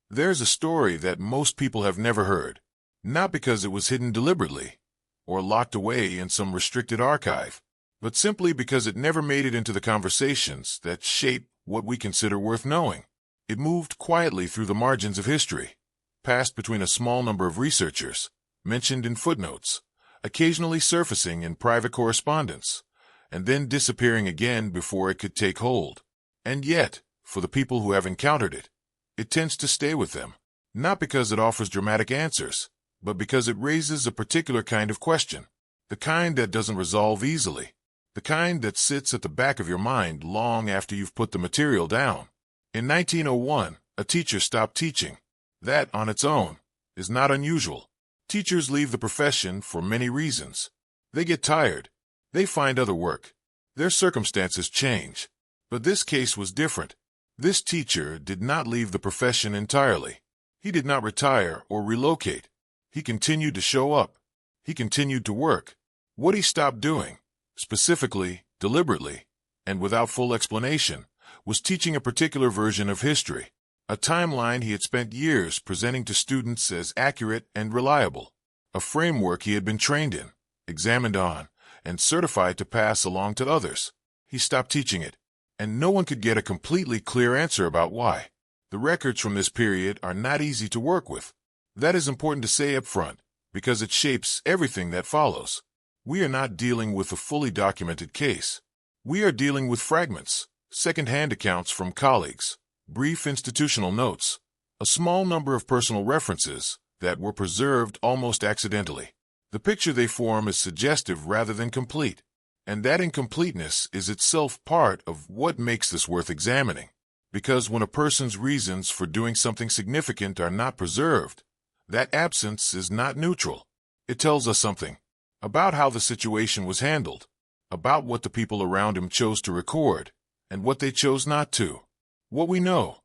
There's a story that most people have never heard, not because it was hidden deliberately or locked away in some restricted archive, but simply because it never made it into the conversations that shape what we consider worth knowing. It moved quietly through the margins of history, passed between a small number of researchers, mentioned in footnotes, occasionally surfacing in private correspondence, and then disappearing again before it could take hold. And yet, for the people who have encountered it, it tends to stay with them, not because it offers dramatic answers, but because it raises a particular kind of question, the kind that doesn't resolve easily, the kind that sits at the back of your mind long after you've put the material down. In 1901, a teacher stopped teaching. That, on its own, is not unusual. Teachers leave the profession for many reasons. They get tired. They find other work. Their circumstances change. But this case was different. This teacher did not leave the profession entirely. He did not retire or relocate. He continued to show up. He continued to work. What he stopped doing, specifically, deliberately, and without full explanation, was teaching a particular version of history, a timeline he had spent years presenting to students as accurate and reliable, a framework he had been trained in, examined on, and certified to pass along to others. He stopped teaching it, and no one could get a completely clear answer about why. The records from this period are not easy to work with. That is important to say up front, because it shapes everything that follows. We are not dealing with a fully documented case. We are dealing with fragments, second-hand accounts from colleagues, brief institutional notes, a small number of personal references that were preserved almost accidentally. The picture they form is suggestive rather than complete, and that incompleteness is itself part of what makes this worth examining. Because when a person's reasons for doing something significant are not preserved, that absence is not neutral. It tells us something about how the situation was handled, about what the people around him chose to record, and what they chose not to. What we know,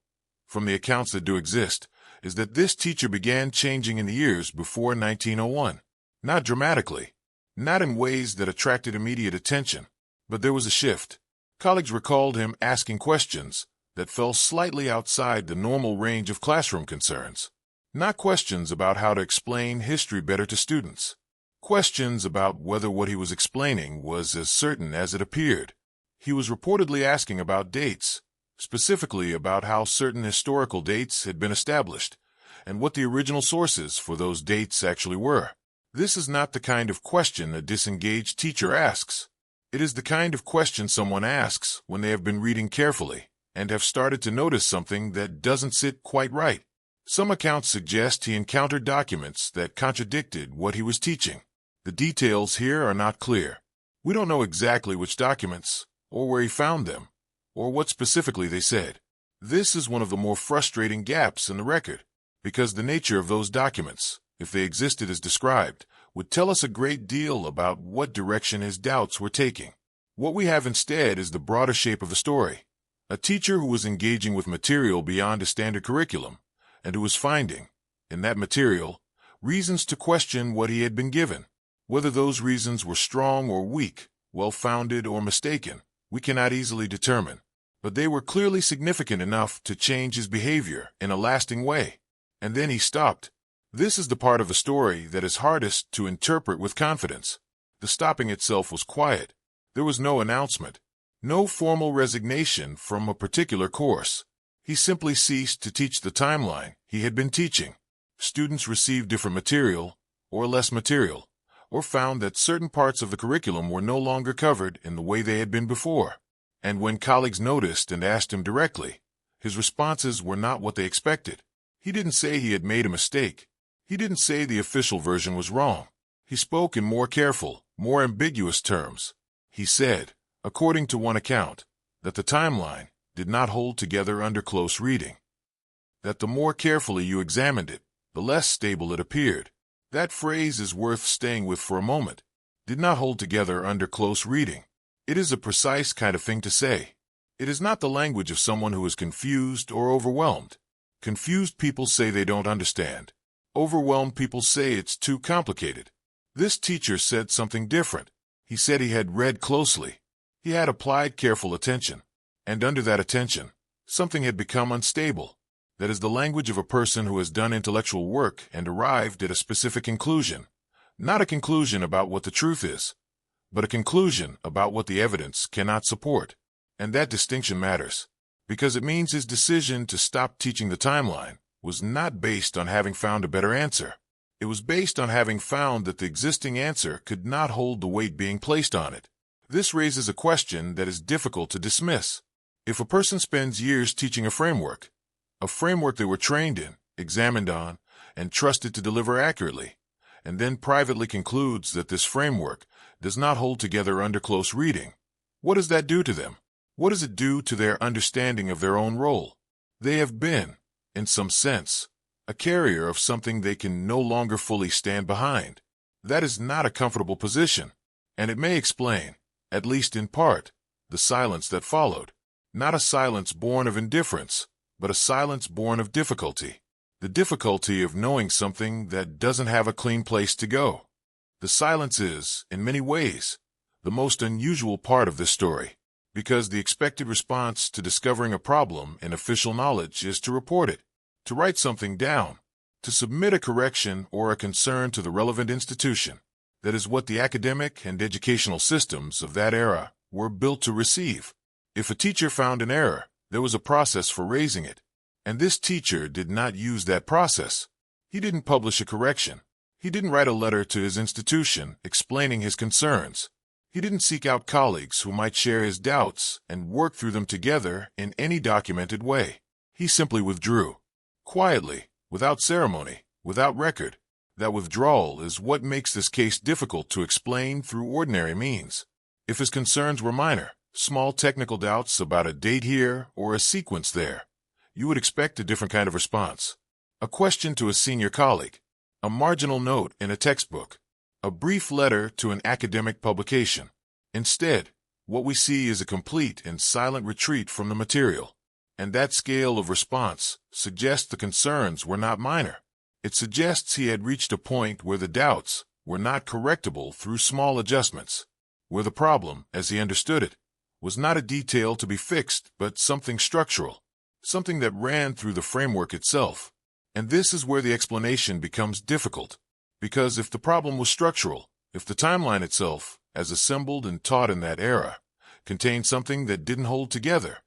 from the accounts that do exist, is that this teacher began changing in the years before 1901. Not dramatically, not in ways that attracted immediate attention, but there was a shift. Colleagues recalled him asking questions that fell slightly outside the normal range of classroom concerns. Not questions about how to explain history better to students. Questions about whether what he was explaining was as certain as it appeared. He was reportedly asking about dates, specifically about how certain historical dates had been established, and what the original sources for those dates actually were. This is not the kind of question a disengaged teacher asks. It is the kind of question someone asks when they have been reading carefully and have started to notice something that doesn't sit quite right. Some accounts suggest he encountered documents that contradicted what he was teaching. The details here are not clear. We don't know exactly which documents, or where he found them, or what specifically they said. This is one of the more frustrating gaps in the record, because the nature of those documents, if they existed as described, would tell us a great deal about what direction his doubts were taking. What we have instead is the broader shape of the story. A teacher who was engaging with material beyond a standard curriculum, and who was finding, in that material, reasons to question what he had been given. Whether those reasons were strong or weak, well-founded or mistaken, we cannot easily determine, but they were clearly significant enough to change his behavior in a lasting way. And then he stopped. This is the part of the story that is hardest to interpret with confidence. The stopping itself was quiet. There was no announcement, no formal resignation from a particular course. He simply ceased to teach the timeline he had been teaching. Students received different material, or less material, or found that certain parts of the curriculum were no longer covered in the way they had been before. And when colleagues noticed and asked him directly, his responses were not what they expected. He didn't say he had made a mistake. He didn't say the official version was wrong. He spoke in more careful, more ambiguous terms. He said, according to one account, that the timeline did not hold together under close reading. That the more carefully you examined it, the less stable it appeared. That phrase is worth staying with for a moment. Did not hold together under close reading. It is a precise kind of thing to say. It is not the language of someone who is confused or overwhelmed. Confused people say they don't understand. Overwhelmed people say it's too complicated. This teacher said something different. He said he had read closely. He had applied careful attention. And under that attention, something had become unstable. That is the language of a person who has done intellectual work and arrived at a specific conclusion. Not a conclusion about what the truth is, but a conclusion about what the evidence cannot support. And that distinction matters, because it means his decision to stop teaching the timeline was not based on having found a better answer. It was based on having found that the existing answer could not hold the weight being placed on it. This raises a question that is difficult to dismiss. If a person spends years teaching a framework they were trained in, examined on, and trusted to deliver accurately, and then privately concludes that this framework does not hold together under close reading, what does that do to them? What does it do to their understanding of their own role? They have been, in some sense, a carrier of something they can no longer fully stand behind. That is not a comfortable position, and it may explain, at least in part, the silence that followed. Not a silence born of indifference, but a silence born of difficulty. The difficulty of knowing something that doesn't have a clean place to go. The silence is, in many ways, the most unusual part of this story, because the expected response to discovering a problem in official knowledge is to report it, to write something down, to submit a correction or a concern to the relevant institution. That is what the academic and educational systems of that era were built to receive. If a teacher found an error, there was a process for raising it. And this teacher did not use that process. He didn't publish a correction. He didn't write a letter to his institution explaining his concerns. He didn't seek out colleagues who might share his doubts and work through them together in any documented way. He simply withdrew. Quietly, without ceremony, without record. That withdrawal is what makes this case difficult to explain through ordinary means. If his concerns were minor, small technical doubts about a date here or a sequence there, you would expect a different kind of response. A question to a senior colleague, a marginal note in a textbook, a brief letter to an academic publication. Instead, what we see is a complete and silent retreat from the material. And that scale of response suggests the concerns were not minor. It suggests he had reached a point where the doubts were not correctable through small adjustments, where the problem, as he understood it, was not a detail to be fixed, but something structural, something that ran through the framework itself. And this is where the explanation becomes difficult, because if the problem was structural, if the timeline itself, as assembled and taught in that era, contained something that didn't hold together,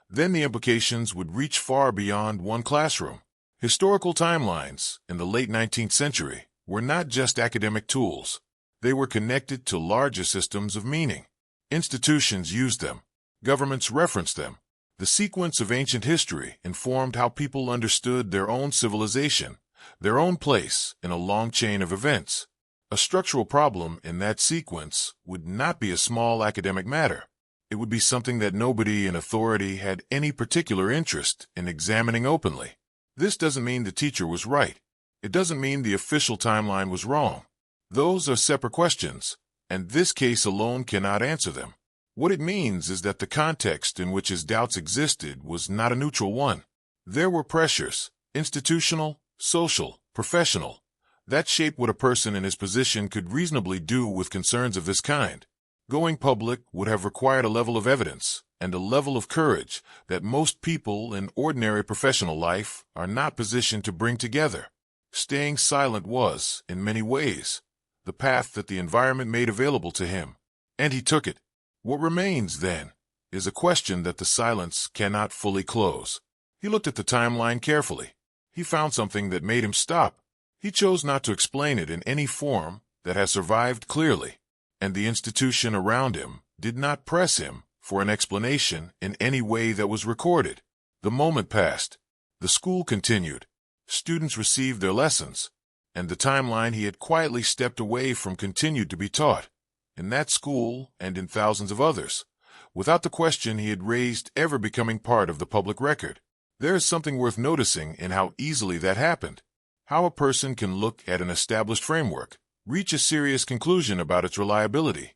then the implications would reach far beyond one classroom. Historical timelines in the late 19th century were not just academic tools. They were connected to larger systems of meaning. Institutions used them. Governments referenced them. The sequence of ancient history informed how people understood their own civilization, their own place in a long chain of events. A structural problem in that sequence would not be a small academic matter. It would be something that nobody in authority had any particular interest in examining openly. This doesn't mean the teacher was right. It doesn't mean the official timeline was wrong. Those are separate questions, and this case alone cannot answer them. What it means is that the context in which his doubts existed was not a neutral one. There were pressures, institutional, social, professional, that shaped what a person in his position could reasonably do with concerns of this kind. Going public would have required a level of evidence and a level of courage that most people in ordinary professional life are not positioned to bring together. Staying silent was, in many ways, the path that the environment made available to him, and he took it. What remains, then, is a question that the silence cannot fully close. He looked at the timeline carefully. He found something that made him stop. He chose not to explain it in any form that has survived clearly, and the institution around him did not press him for an explanation in any way that was recorded. The moment passed. The school continued. Students received their lessons, and the timeline he had quietly stepped away from continued to be taught, in that school and in thousands of others, without the question he had raised ever becoming part of the public record. There is something worth noticing in how easily that happened. How a person can look at an established framework, reach a serious conclusion about its reliability,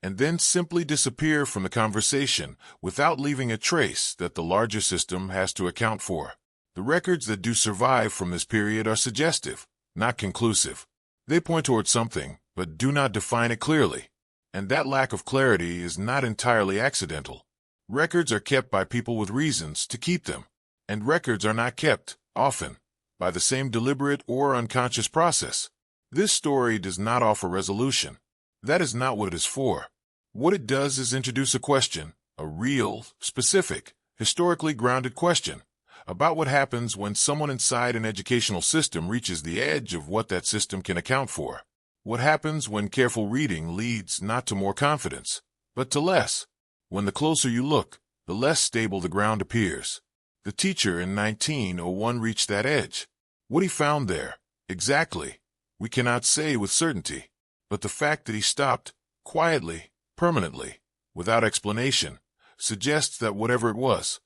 and then simply disappear from the conversation without leaving a trace that the larger system has to account for. The records that do survive from this period are suggestive, not conclusive. They point toward something, but do not define it clearly. And that lack of clarity is not entirely accidental. Records are kept by people with reasons to keep them, and records are not kept often by the same deliberate or unconscious process. This story does not offer resolution. That is not what it is for. What it does is introduce a question, a real, specific, historically grounded question, about what happens when someone inside an educational system reaches the edge of what that system can account for. What happens when careful reading leads not to more confidence, but to less? When the closer you look, the less stable the ground appears. The teacher in 1901 reached that edge. What he found there, exactly, we cannot say with certainty, but the fact that he stopped, quietly, permanently, without explanation, suggests that whatever it was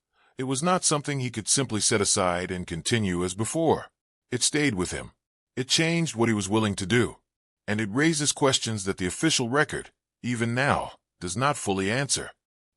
not something he could simply set aside and continue as before. It stayed with him. It changed what he was willing to do. And it raises questions that the official record, even now, does not fully answer.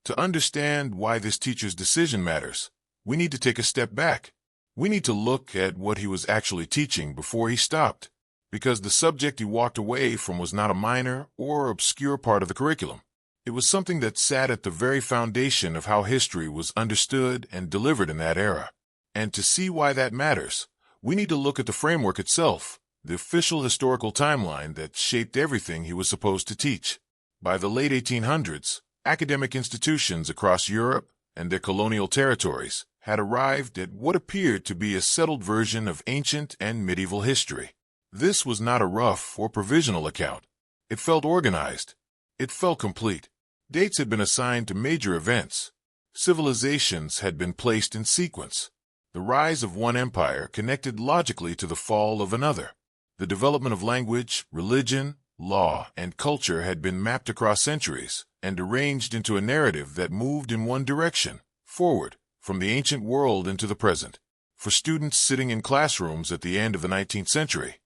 To understand why this teacher's decision matters, we need to take a step back. We need to look at what he was actually teaching before he stopped, because the subject he walked away from was not a minor or obscure part of the curriculum. It was something that sat at the very foundation of how history was understood and delivered in that era. And to see why that matters, we need to look at the framework itself, the official historical timeline that shaped everything he was supposed to teach. By the late 1800s, academic institutions across Europe and their colonial territories had arrived at what appeared to be a settled version of ancient and medieval history. This was not a rough or provisional account. It felt organized. It felt complete. Dates had been assigned to major events. Civilizations had been placed in sequence. The rise of one empire connected logically to the fall of another. The development of language, religion, law, and culture had been mapped across centuries and arranged into a narrative that moved in one direction, forward, from the ancient world into the present. For students sitting in classrooms at the end of the 19th century,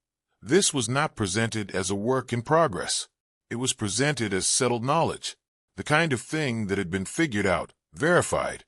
this was not presented as a work in progress. It was presented as settled knowledge, the kind of thing that had been figured out, verified,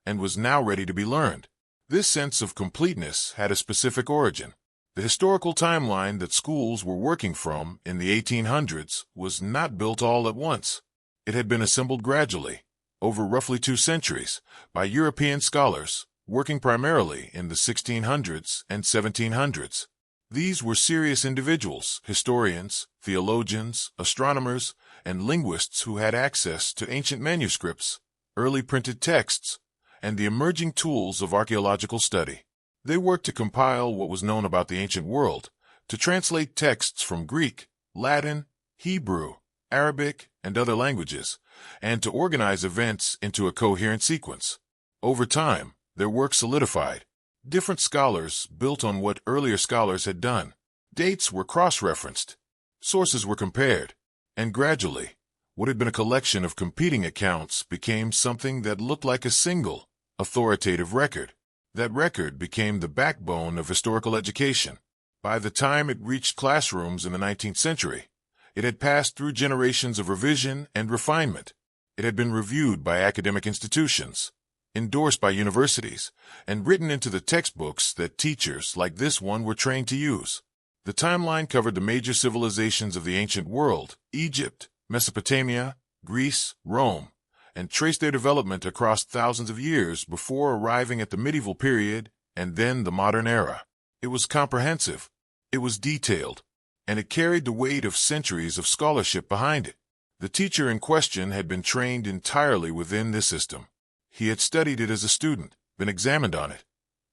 and was now ready to be learned. This sense of completeness had a specific origin. The historical timeline that schools were working from in the 1800s was not built all at once. It had been assembled gradually, over roughly 2 centuries, by European scholars, working primarily in the 1600s and 1700s. These were serious individuals, historians, theologians, astronomers, and linguists who had access to ancient manuscripts, early printed texts, and the emerging tools of archaeological study. They worked to compile what was known about the ancient world, to translate texts from Greek, Latin, Hebrew, Arabic, and other languages, and to organize events into a coherent sequence. Over time, their work solidified. Different scholars built on what earlier scholars had done. Dates were cross-referenced. Sources were compared. And gradually, what had been a collection of competing accounts became something that looked like a single, authoritative record. That record became the backbone of historical education. By the time it reached classrooms in the 19th century, it had passed through generations of revision and refinement. It had been reviewed by academic institutions, endorsed by universities, and written into the textbooks that teachers like this one were trained to use. The timeline covered the major civilizations of the ancient world, Egypt, Mesopotamia, Greece, Rome, and traced their development across thousands of years before arriving at the medieval period and then the modern era. It was comprehensive, it was detailed, and it carried the weight of centuries of scholarship behind it. The teacher in question had been trained entirely within this system. He had studied it as a student, been examined on it,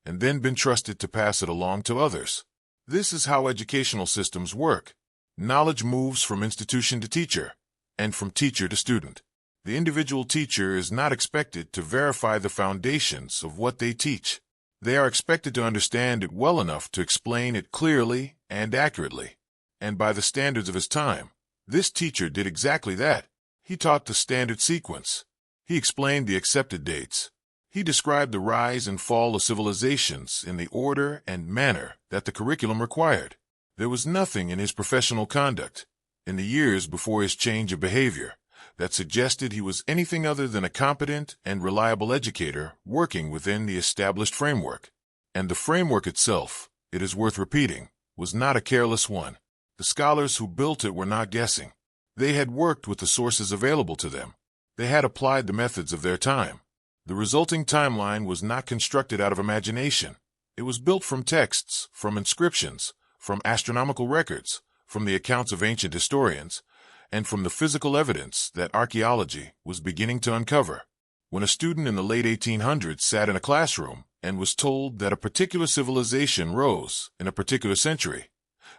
and then been trusted to pass it along to others. This is how educational systems work. Knowledge moves from institution to teacher, and from teacher to student. The individual teacher is not expected to verify the foundations of what they teach. They are expected to understand it well enough to explain it clearly and accurately. And by the standards of his time, this teacher did exactly that. He taught the standard sequence. He explained the accepted dates. He described the rise and fall of civilizations in the order and manner that the curriculum required. There was nothing in his professional conduct, in the years before his change of behavior, that suggested he was anything other than a competent and reliable educator working within the established framework. And the framework itself, it is worth repeating, was not a careless one. The scholars who built it were not guessing. They had worked with the sources available to them. They had applied the methods of their time. The resulting timeline was not constructed out of imagination. It was built from texts, from inscriptions, from astronomical records, from the accounts of ancient historians, and from the physical evidence that archaeology was beginning to uncover. When a student in the late 1800s sat in a classroom and was told that a particular civilization rose in a particular century,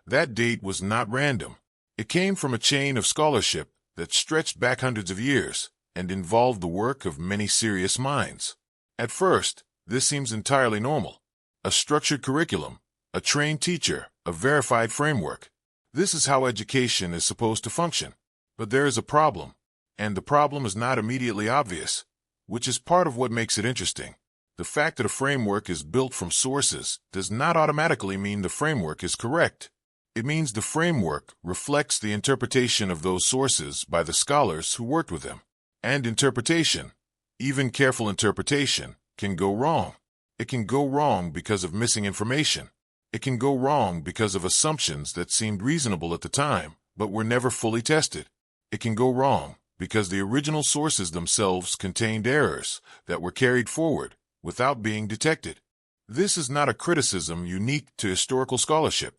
that date was not random. It came from a chain of scholarship that stretched back hundreds of years and involved the work of many serious minds. At first, this seems entirely normal. A structured curriculum, a trained teacher, a verified framework. This is how education is supposed to function. But there is a problem, and the problem is not immediately obvious, which is part of what makes it interesting. The fact that a framework is built from sources does not automatically mean the framework is correct. It means the framework reflects the interpretation of those sources by the scholars who worked with them. And interpretation, even careful interpretation, can go wrong. It can go wrong because of missing information. It can go wrong because of assumptions that seemed reasonable at the time, but were never fully tested. It can go wrong because the original sources themselves contained errors that were carried forward without being detected. This is not a criticism unique to historical scholarship.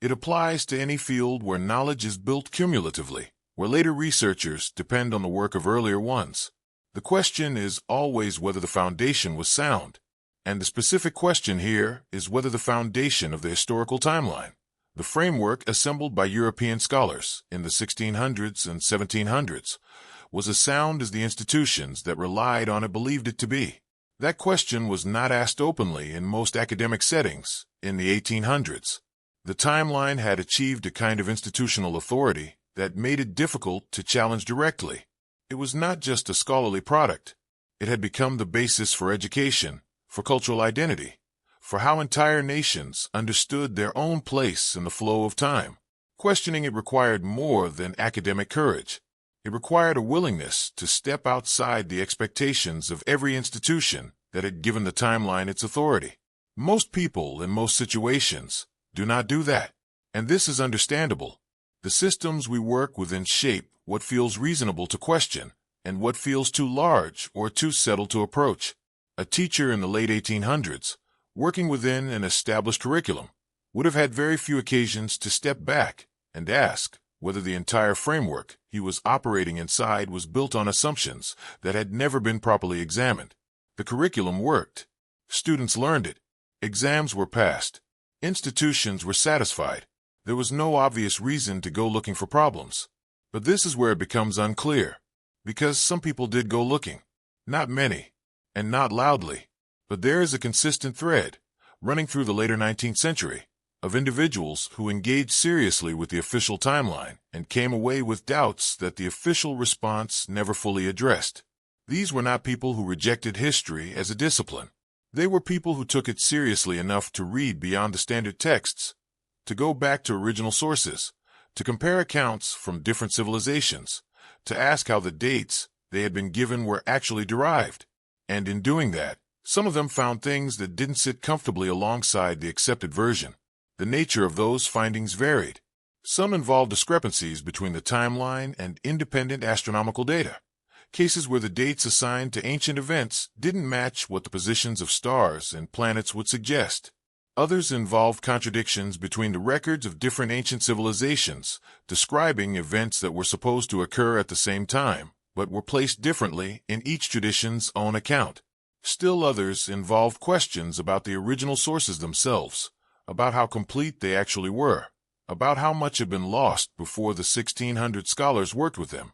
It applies to any field where knowledge is built cumulatively, where later researchers depend on the work of earlier ones. The question is always whether the foundation was sound, and the specific question here is whether the foundation of the historical timeline, the framework assembled by European scholars in the 1600s and 1700s, was as sound as the institutions that relied on it believed it to be. That question was not asked openly in most academic settings in the 1800s. The timeline had achieved a kind of institutional authority that made it difficult to challenge directly. It was not just a scholarly product. It had become the basis for education, for cultural identity, for how entire nations understood their own place in the flow of time. Questioning it required more than academic courage. It required a willingness to step outside the expectations of every institution that had given the timeline its authority. Most people in most situations do not do that, and this is understandable. The systems we work within shape what feels reasonable to question and what feels too large or too settled to approach. A teacher in the late 1800s, working within an established curriculum, would have had very few occasions to step back and ask whether the entire framework he was operating inside was built on assumptions that had never been properly examined. The curriculum worked. Students learned it. Exams were passed. Institutions were satisfied. There was no obvious reason to go looking for problems. But this is where it becomes unclear, because some people did go looking. Not many, and not loudly. But there is a consistent thread, running through the later 19th century, of individuals who engaged seriously with the official timeline and came away with doubts that the official response never fully addressed. These were not people who rejected history as a discipline. They were people who took it seriously enough to read beyond the standard texts, to go back to original sources, to compare accounts from different civilizations, to ask how the dates they had been given were actually derived. And in doing that, some of them found things that didn't sit comfortably alongside the accepted version. The nature of those findings varied. Some involved discrepancies between the timeline and independent astronomical data. Cases where the dates assigned to ancient events didn't match what the positions of stars and planets would suggest. Others involved contradictions between the records of different ancient civilizations, describing events that were supposed to occur at the same time, but were placed differently in each tradition's own account. Still others involved questions about the original sources themselves, about how complete they actually were, about how much had been lost before the 1600 scholars worked with them,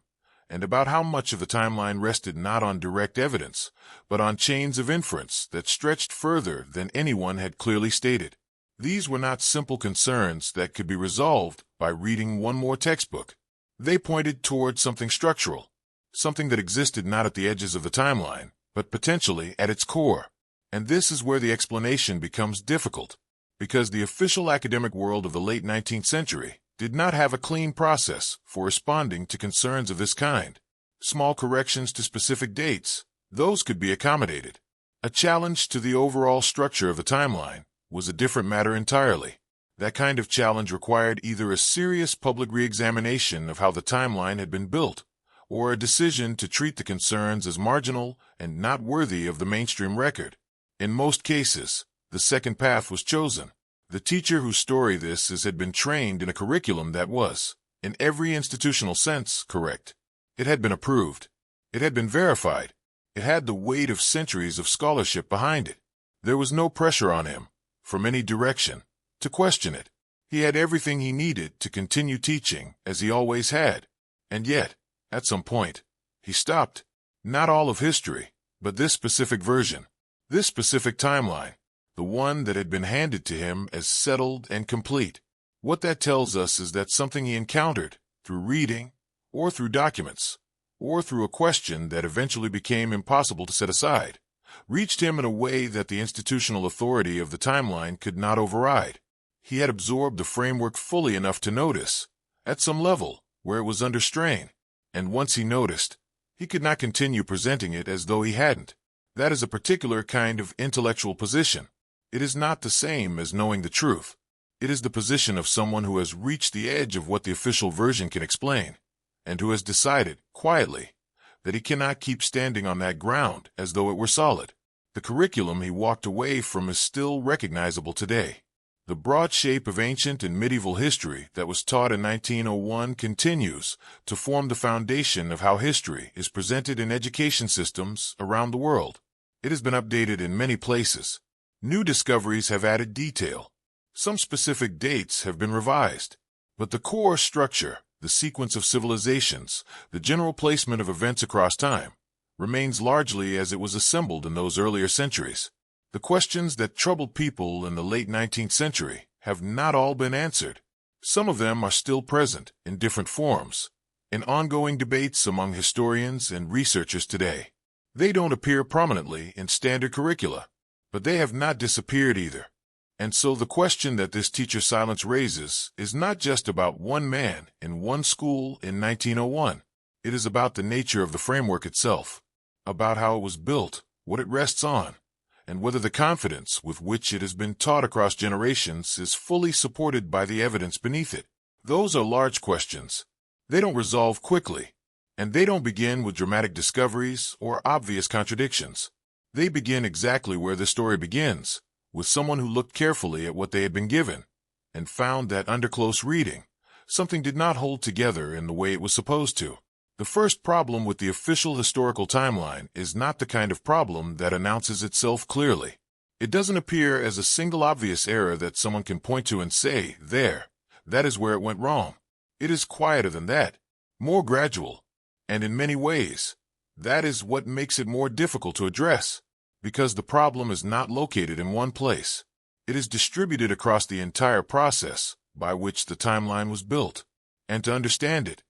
and about how much of the timeline rested not on direct evidence, but on chains of inference that stretched further than anyone had clearly stated. These were not simple concerns that could be resolved by reading one more textbook. They pointed toward something structural, something that existed not at the edges of the timeline, but potentially at its core. And this is where the explanation becomes difficult, because the official academic world of the late 19th century did not have a clean process for responding to concerns of this kind. Small corrections to specific dates, those could be accommodated. A challenge to the overall structure of the timeline was a different matter entirely. That kind of challenge required either a serious public re-examination of how the timeline had been built, or a decision to treat the concerns as marginal and not worthy of the mainstream record. In most cases, The second path was chosen. The teacher whose story this is had been trained in a curriculum that was, in every institutional sense, correct. It had been approved. It had been verified. It had the weight of centuries of scholarship behind it. There was no pressure on him, from any direction, to question it. He had everything he needed to continue teaching, as he always had. And yet, at some point, he stopped. Not all of history, but this specific version, this specific timeline, the one that had been handed to him as settled and complete. What that tells us is that something he encountered, through reading, or through documents, or through a question that eventually became impossible to set aside, reached him in a way that the institutional authority of the timeline could not override. He had absorbed the framework fully enough to notice, at some level, where it was under strain, and once he noticed, he could not continue presenting it as though he hadn't. That is a particular kind of intellectual position. It is not the same as knowing the truth. It is the position of someone who has reached the edge of what the official version can explain, and who has decided, quietly, that he cannot keep standing on that ground as though it were solid. The curriculum he walked away from is still recognizable today. The broad shape of ancient and medieval history that was taught in 1901 continues to form the foundation of how history is presented in education systems around the world. It has been updated in many places. New discoveries have added detail. Some specific dates have been revised. But the core structure, the sequence of civilizations, the general placement of events across time, remains largely as it was assembled in those earlier centuries. The questions that troubled people in the late 19th century have not all been answered. Some of them are still present, in different forms, in ongoing debates among historians and researchers today. They don't appear prominently in standard curricula, but they have not disappeared either. And so the question that this teacher silence raises is not just about one man in one school in 1901. It is about the nature of the framework itself, about how it was built, what it rests on, and whether the confidence with which it has been taught across generations is fully supported by the evidence beneath it. Those are large questions. They don't resolve quickly, and they don't begin with dramatic discoveries or obvious contradictions. They begin exactly where the story begins, with someone who looked carefully at what they had been given, and found that under close reading, something did not hold together in the way it was supposed to. The first problem with the official historical timeline is not the kind of problem that announces itself clearly. It doesn't appear as a single obvious error that someone can point to and say, there, that is where it went wrong. It is quieter than that, more gradual, and in many ways, that is what makes it more difficult to address, because the problem is not located in one place. It is distributed across the entire process by which the timeline was built. And to understand it,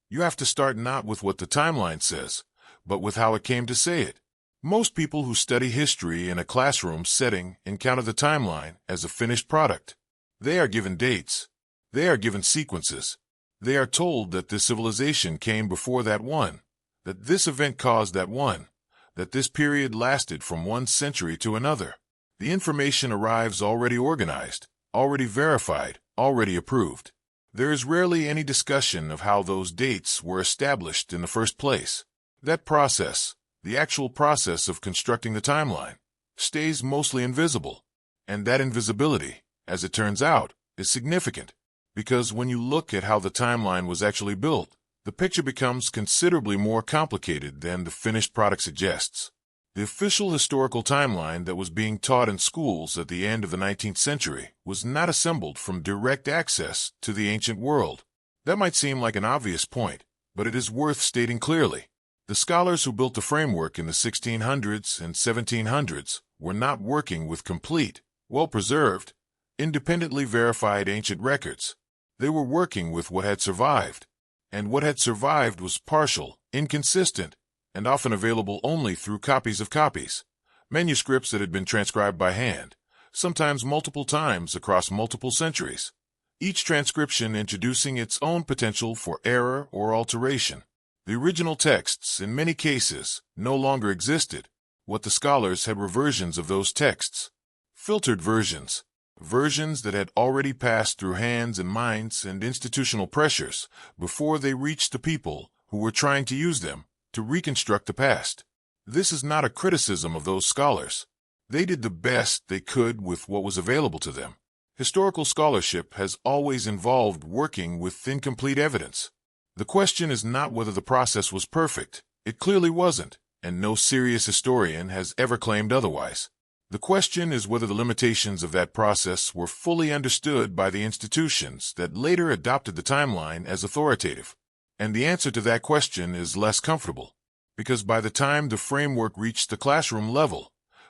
you have to start not with what the timeline says, but with how it came to say it. Most people who study history in a classroom setting encounter the timeline as a finished product. They are given dates. They are given sequences. They are told that this civilization came before that one, that this event caused that one, that this period lasted from one century to another. The information arrives already organized, already verified, already approved. There is rarely any discussion of how those dates were established in the first place. That process, the actual process of constructing the timeline, stays mostly invisible. And that invisibility, as it turns out, is significant, because when you look at how the timeline was actually built, the picture becomes considerably more complicated than the finished product suggests. The official historical timeline that was being taught in schools at the end of the 19th century was not assembled from direct access to the ancient world. That might seem like an obvious point, but it is worth stating clearly. The scholars who built the framework in the 1600s and 1700s were not working with complete, well-preserved, independently verified ancient records. They were working with what had survived, and what had survived was partial, inconsistent, and often available only through copies of copies, manuscripts that had been transcribed by hand, sometimes multiple times across multiple centuries, each transcription introducing its own potential for error or alteration. The original texts, in many cases, no longer existed. What the scholars had were versions of those texts, filtered versions, versions that had already passed through hands and minds and institutional pressures before they reached the people who were trying to use them to reconstruct the past. This is not a criticism of those scholars. They did the best they could with what was available to them. Historical scholarship has always involved working with incomplete evidence. The question is not whether the process was perfect. It clearly wasn't, and no serious historian has ever claimed otherwise. The question is whether the limitations of that process were fully understood by the institutions that later adopted the timeline as authoritative. And the answer to that question is less comfortable, because by the time the framework reached the classroom level,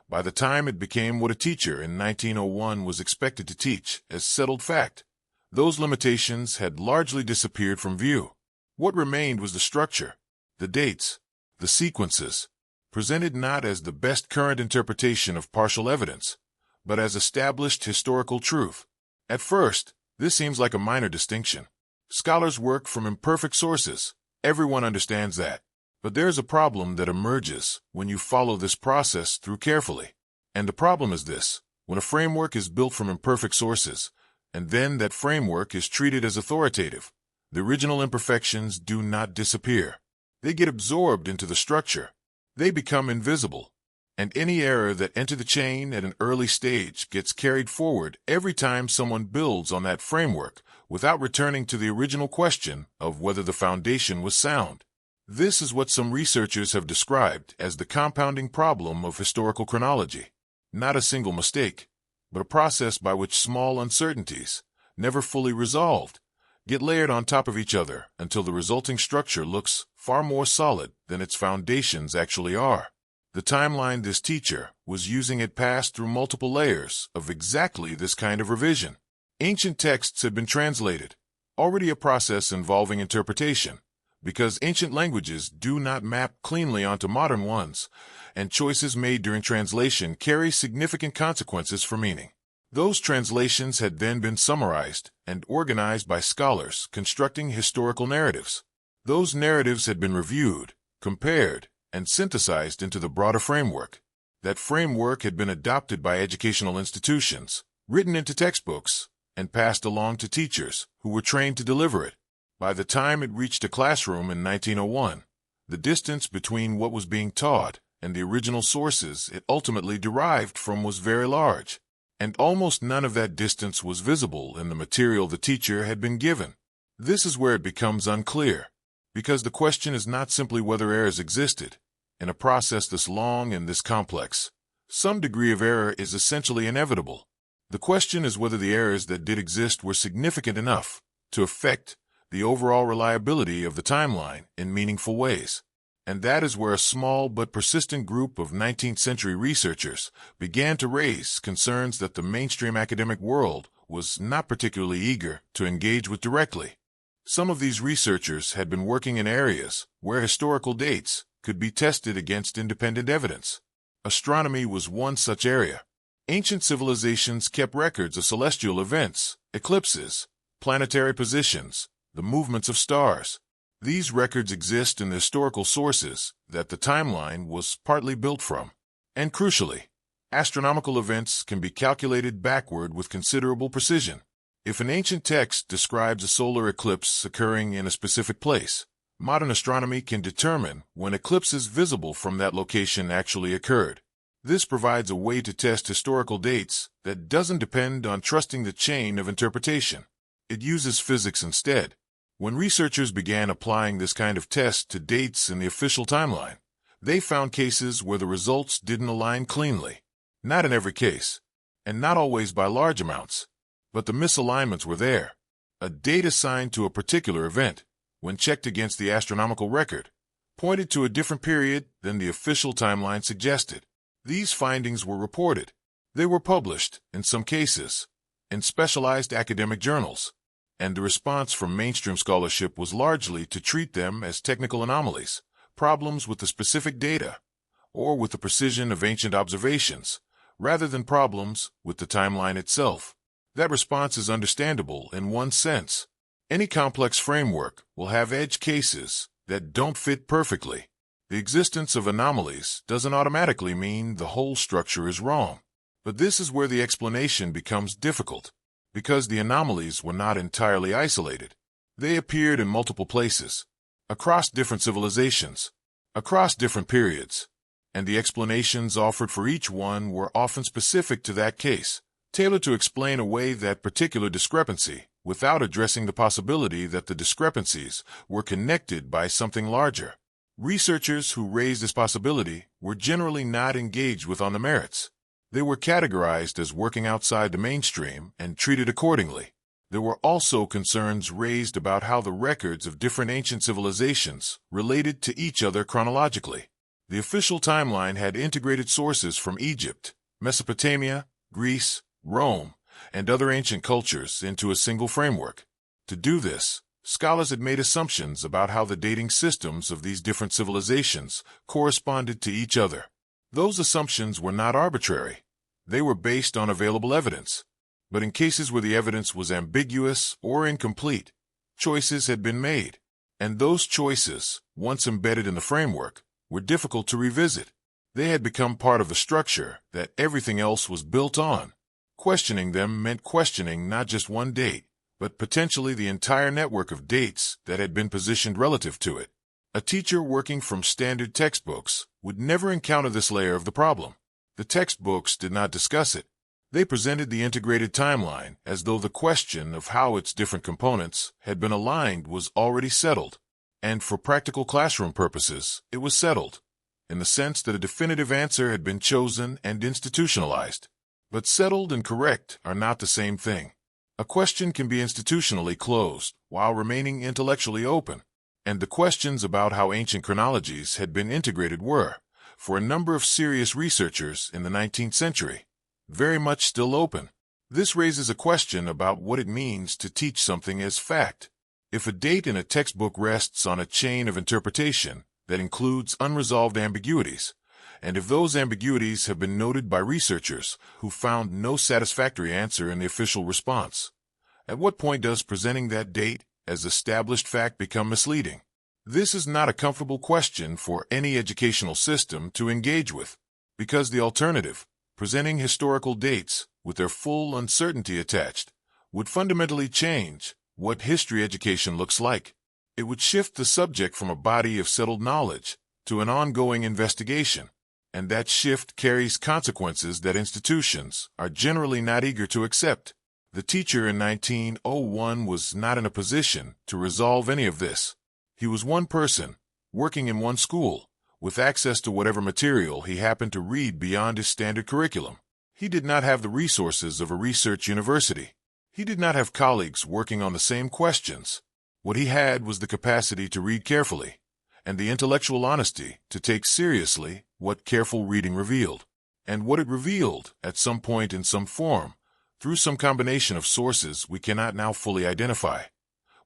by the time it became what a teacher in 1901 was expected to teach as settled fact, those limitations had largely disappeared from view. What remained was the structure, the dates, the sequences, presented not as the best current interpretation of partial evidence, but as established historical truth. At first, this seems like a minor distinction. Scholars work from imperfect sources. Everyone understands that. But there's a problem that emerges when you follow this process through carefully. And the problem is this: when a framework is built from imperfect sources, and then that framework is treated as authoritative, the original imperfections do not disappear. They get absorbed into the structure. They become invisible. And any error that entered the chain at an early stage gets carried forward every time someone builds on that framework without returning to the original question of whether the foundation was sound. This is what some researchers have described as the compounding problem of historical chronology. Not a single mistake, but a process by which small uncertainties, never fully resolved, get layered on top of each other until the resulting structure looks far more solid than its foundations actually are. The timeline this teacher was using had passed through multiple layers of exactly this kind of revision. Ancient texts had been translated, already a process involving interpretation, because ancient languages do not map cleanly onto modern ones, and choices made during translation carry significant consequences for meaning. Those translations had then been summarized and organized by scholars constructing historical narratives. Those narratives had been reviewed, compared, and synthesized into the broader framework. That framework had been adopted by educational institutions, written into textbooks, and passed along to teachers who were trained to deliver it. By the time it reached a classroom in 1901, the distance between what was being taught and the original sources it ultimately derived from was very large, and almost none of that distance was visible in the material the teacher had been given. This is where it becomes unclear, because the question is not simply whether errors existed. In a process this long and this complex, some degree of error is essentially inevitable. The question is whether the errors that did exist were significant enough to affect the overall reliability of the timeline in meaningful ways. And that is where a small but persistent group of 19th century researchers began to raise concerns that the mainstream academic world was not particularly eager to engage with directly. Some of these researchers had been working in areas where historical dates could be tested against independent evidence. Astronomy was one such area. Ancient civilizations kept records of celestial events, eclipses, planetary positions, the movements of stars. These records exist in the historical sources that the timeline was partly built from. And crucially, astronomical events can be calculated backward with considerable precision. If an ancient text describes a solar eclipse occurring in a specific place, modern astronomy can determine when eclipses visible from that location actually occurred. This provides a way to test historical dates that doesn't depend on trusting the chain of interpretation. It uses physics instead. When researchers began applying this kind of test to dates in the official timeline, they found cases where the results didn't align cleanly. Not in every case, and not always by large amounts, but the misalignments were there. A date assigned to a particular event, when checked against the astronomical record, pointed to a different period than the official timeline suggested. These findings were reported. They were published, in some cases, in specialized academic journals, and the response from mainstream scholarship was largely to treat them as technical anomalies, problems with the specific data, or with the precision of ancient observations, rather than problems with the timeline itself. That response is understandable in one sense. Any complex framework will have edge cases that don't fit perfectly. The existence of anomalies doesn't automatically mean the whole structure is wrong. But this is where the explanation becomes difficult, because the anomalies were not entirely isolated. They appeared in multiple places, across different civilizations, across different periods, and the explanations offered for each one were often specific to that case, tailored to explain away that particular discrepancy, without addressing the possibility that the discrepancies were connected by something larger. Researchers who raised this possibility were generally not engaged with on the merits. They were categorized as working outside the mainstream and treated accordingly. There were also concerns raised about how the records of different ancient civilizations related to each other chronologically. The official timeline had integrated sources from Egypt, Mesopotamia, Greece, Rome, and other ancient cultures into a single framework. To do this, scholars had made assumptions about how the dating systems of these different civilizations corresponded to each other. Those assumptions were not arbitrary. They were based on available evidence. But in cases where the evidence was ambiguous or incomplete, choices had been made. And those choices, once embedded in the framework, were difficult to revisit. They had become part of the structure that everything else was built on. Questioning them meant questioning not just one date, but potentially the entire network of dates that had been positioned relative to it. A teacher working from standard textbooks would never encounter this layer of the problem. The textbooks did not discuss it. They presented the integrated timeline as though the question of how its different components had been aligned was already settled. And for practical classroom purposes, it was settled, in the sense that a definitive answer had been chosen and institutionalized. But settled and correct are not the same thing. A question can be institutionally closed while remaining intellectually open, and the questions about how ancient chronologies had been integrated were, for a number of serious researchers in the 19th century, very much still open. This raises a question about what it means to teach something as fact. If a date in a textbook rests on a chain of interpretation that includes unresolved ambiguities, and if those ambiguities have been noted by researchers who found no satisfactory answer in the official response, at what point does presenting that date as established fact become misleading? This is not a comfortable question for any educational system to engage with, because the alternative, presenting historical dates with their full uncertainty attached, would fundamentally change what history education looks like. It would shift the subject from a body of settled knowledge to an ongoing investigation, and that shift carries consequences that institutions are generally not eager to accept. The teacher in 1901 was not in a position to resolve any of this. He was one person, working in one school, with access to whatever material he happened to read beyond his standard curriculum. He did not have the resources of a research university. He did not have colleagues working on the same questions. What he had was the capacity to read carefully, and the intellectual honesty to take seriously what careful reading revealed. And what it revealed, at some point in some form, through some combination of sources we cannot now fully identify,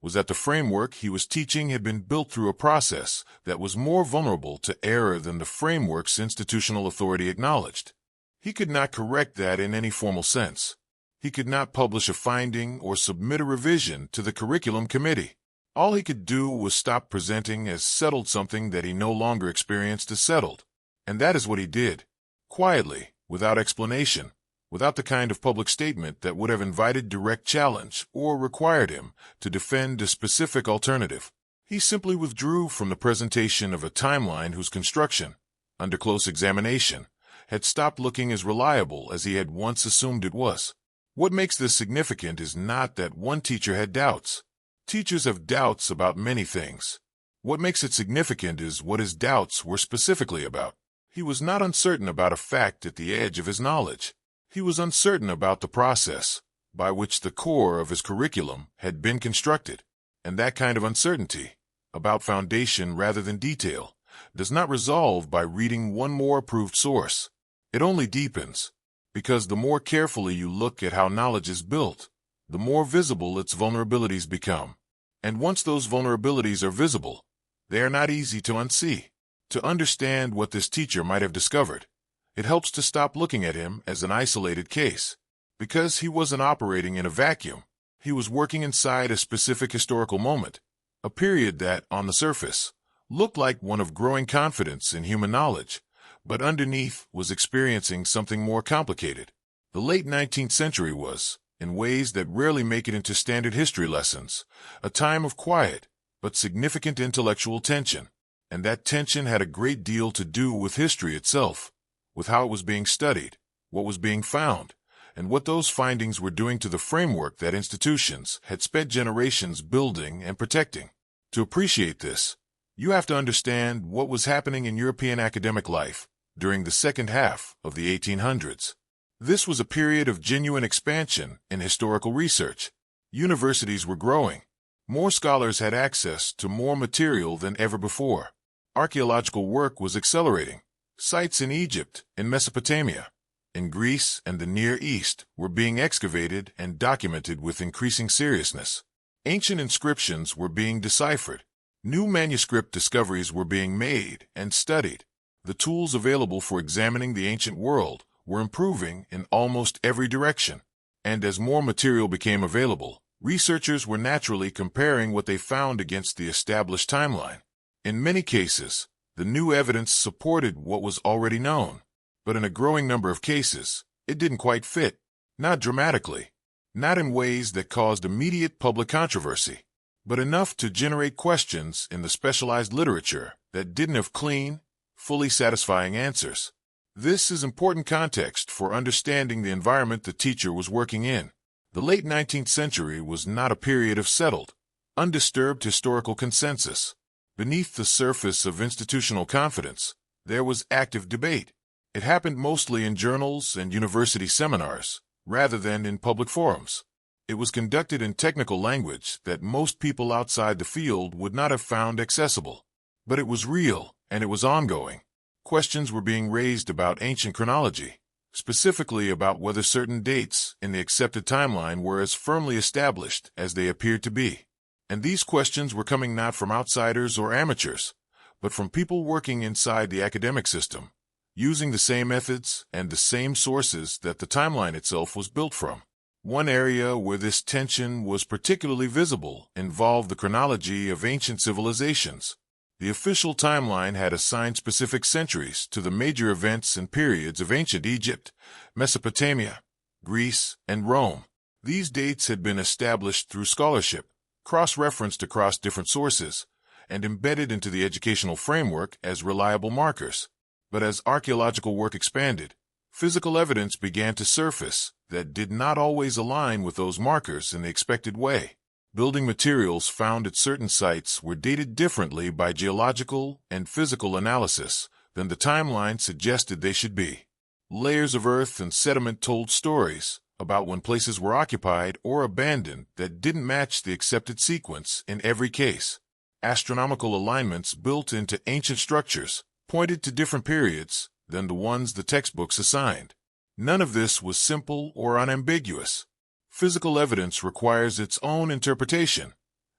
was that the framework he was teaching had been built through a process that was more vulnerable to error than the framework's institutional authority acknowledged. He could not correct that in any formal sense. He could not publish a finding or submit a revision to the curriculum committee. All he could do was stop presenting as settled something that he no longer experienced as settled. And that is what he did, quietly, without explanation, without the kind of public statement that would have invited direct challenge or required him to defend a specific alternative. He simply withdrew from the presentation of a timeline whose construction, under close examination, had stopped looking as reliable as he had once assumed it was. What makes this significant is not that one teacher had doubts. Teachers have doubts about many things. What makes it significant is what his doubts were specifically about. He was not uncertain about a fact at the edge of his knowledge. He was uncertain about the process by which the core of his curriculum had been constructed. And that kind of uncertainty, about foundation rather than detail, does not resolve by reading one more approved source. It only deepens, because the more carefully you look at how knowledge is built, the more visible its vulnerabilities become. And once those vulnerabilities are visible, they are not easy to unsee. To understand what this teacher might have discovered, it helps to stop looking at him as an isolated case. Because he wasn't operating in a vacuum, he was working inside a specific historical moment, a period that, on the surface, looked like one of growing confidence in human knowledge, but underneath was experiencing something more complicated. The late 19th century was, in ways that rarely make it into standard history lessons, a time of quiet but significant intellectual tension. And that tension had a great deal to do with history itself, with how it was being studied, what was being found, and what those findings were doing to the framework that institutions had spent generations building and protecting. To appreciate this, you have to understand what was happening in European academic life during the second half of the 1800s. This was a period of genuine expansion in historical research. Universities were growing. More scholars had access to more material than ever before. Archaeological work was accelerating. Sites in Egypt, in Mesopotamia, in Greece, and the Near East were being excavated and documented with increasing seriousness. Ancient inscriptions were being deciphered. New manuscript discoveries were being made and studied. The tools available for examining the ancient world were improving in almost every direction. And as more material became available, researchers were naturally comparing what they found against the established timeline. In many cases, the new evidence supported what was already known, but in a growing number of cases, it didn't quite fit. Not dramatically, not in ways that caused immediate public controversy, but enough to generate questions in the specialized literature that didn't have clean, fully satisfying answers. This is important context for understanding the environment the teacher was working in. The late 19th century was not a period of settled, undisturbed historical consensus. Beneath the surface of institutional confidence, there was active debate. It happened mostly in journals and university seminars, rather than in public forums. It was conducted in technical language that most people outside the field would not have found accessible. But it was real, and it was ongoing. Questions were being raised about ancient chronology, specifically about whether certain dates in the accepted timeline were as firmly established as they appeared to be. And these questions were coming not from outsiders or amateurs, but from people working inside the academic system, using the same methods and the same sources that the timeline itself was built from. One area where this tension was particularly visible involved the chronology of ancient civilizations. The official timeline had assigned specific centuries to the major events and periods of ancient Egypt, Mesopotamia, Greece, and Rome. These dates had been established through scholarship, cross-referenced across different sources, and embedded into the educational framework as reliable markers. But as archaeological work expanded, physical evidence began to surface that did not always align with those markers in the expected way. Building materials found at certain sites were dated differently by geological and physical analysis than the timeline suggested they should be. Layers of earth and sediment told stories about when places were occupied or abandoned that didn't match the accepted sequence in every case. Astronomical alignments built into ancient structures pointed to different periods than the ones the textbooks assigned. None of this was simple or unambiguous. Physical evidence requires its own interpretation,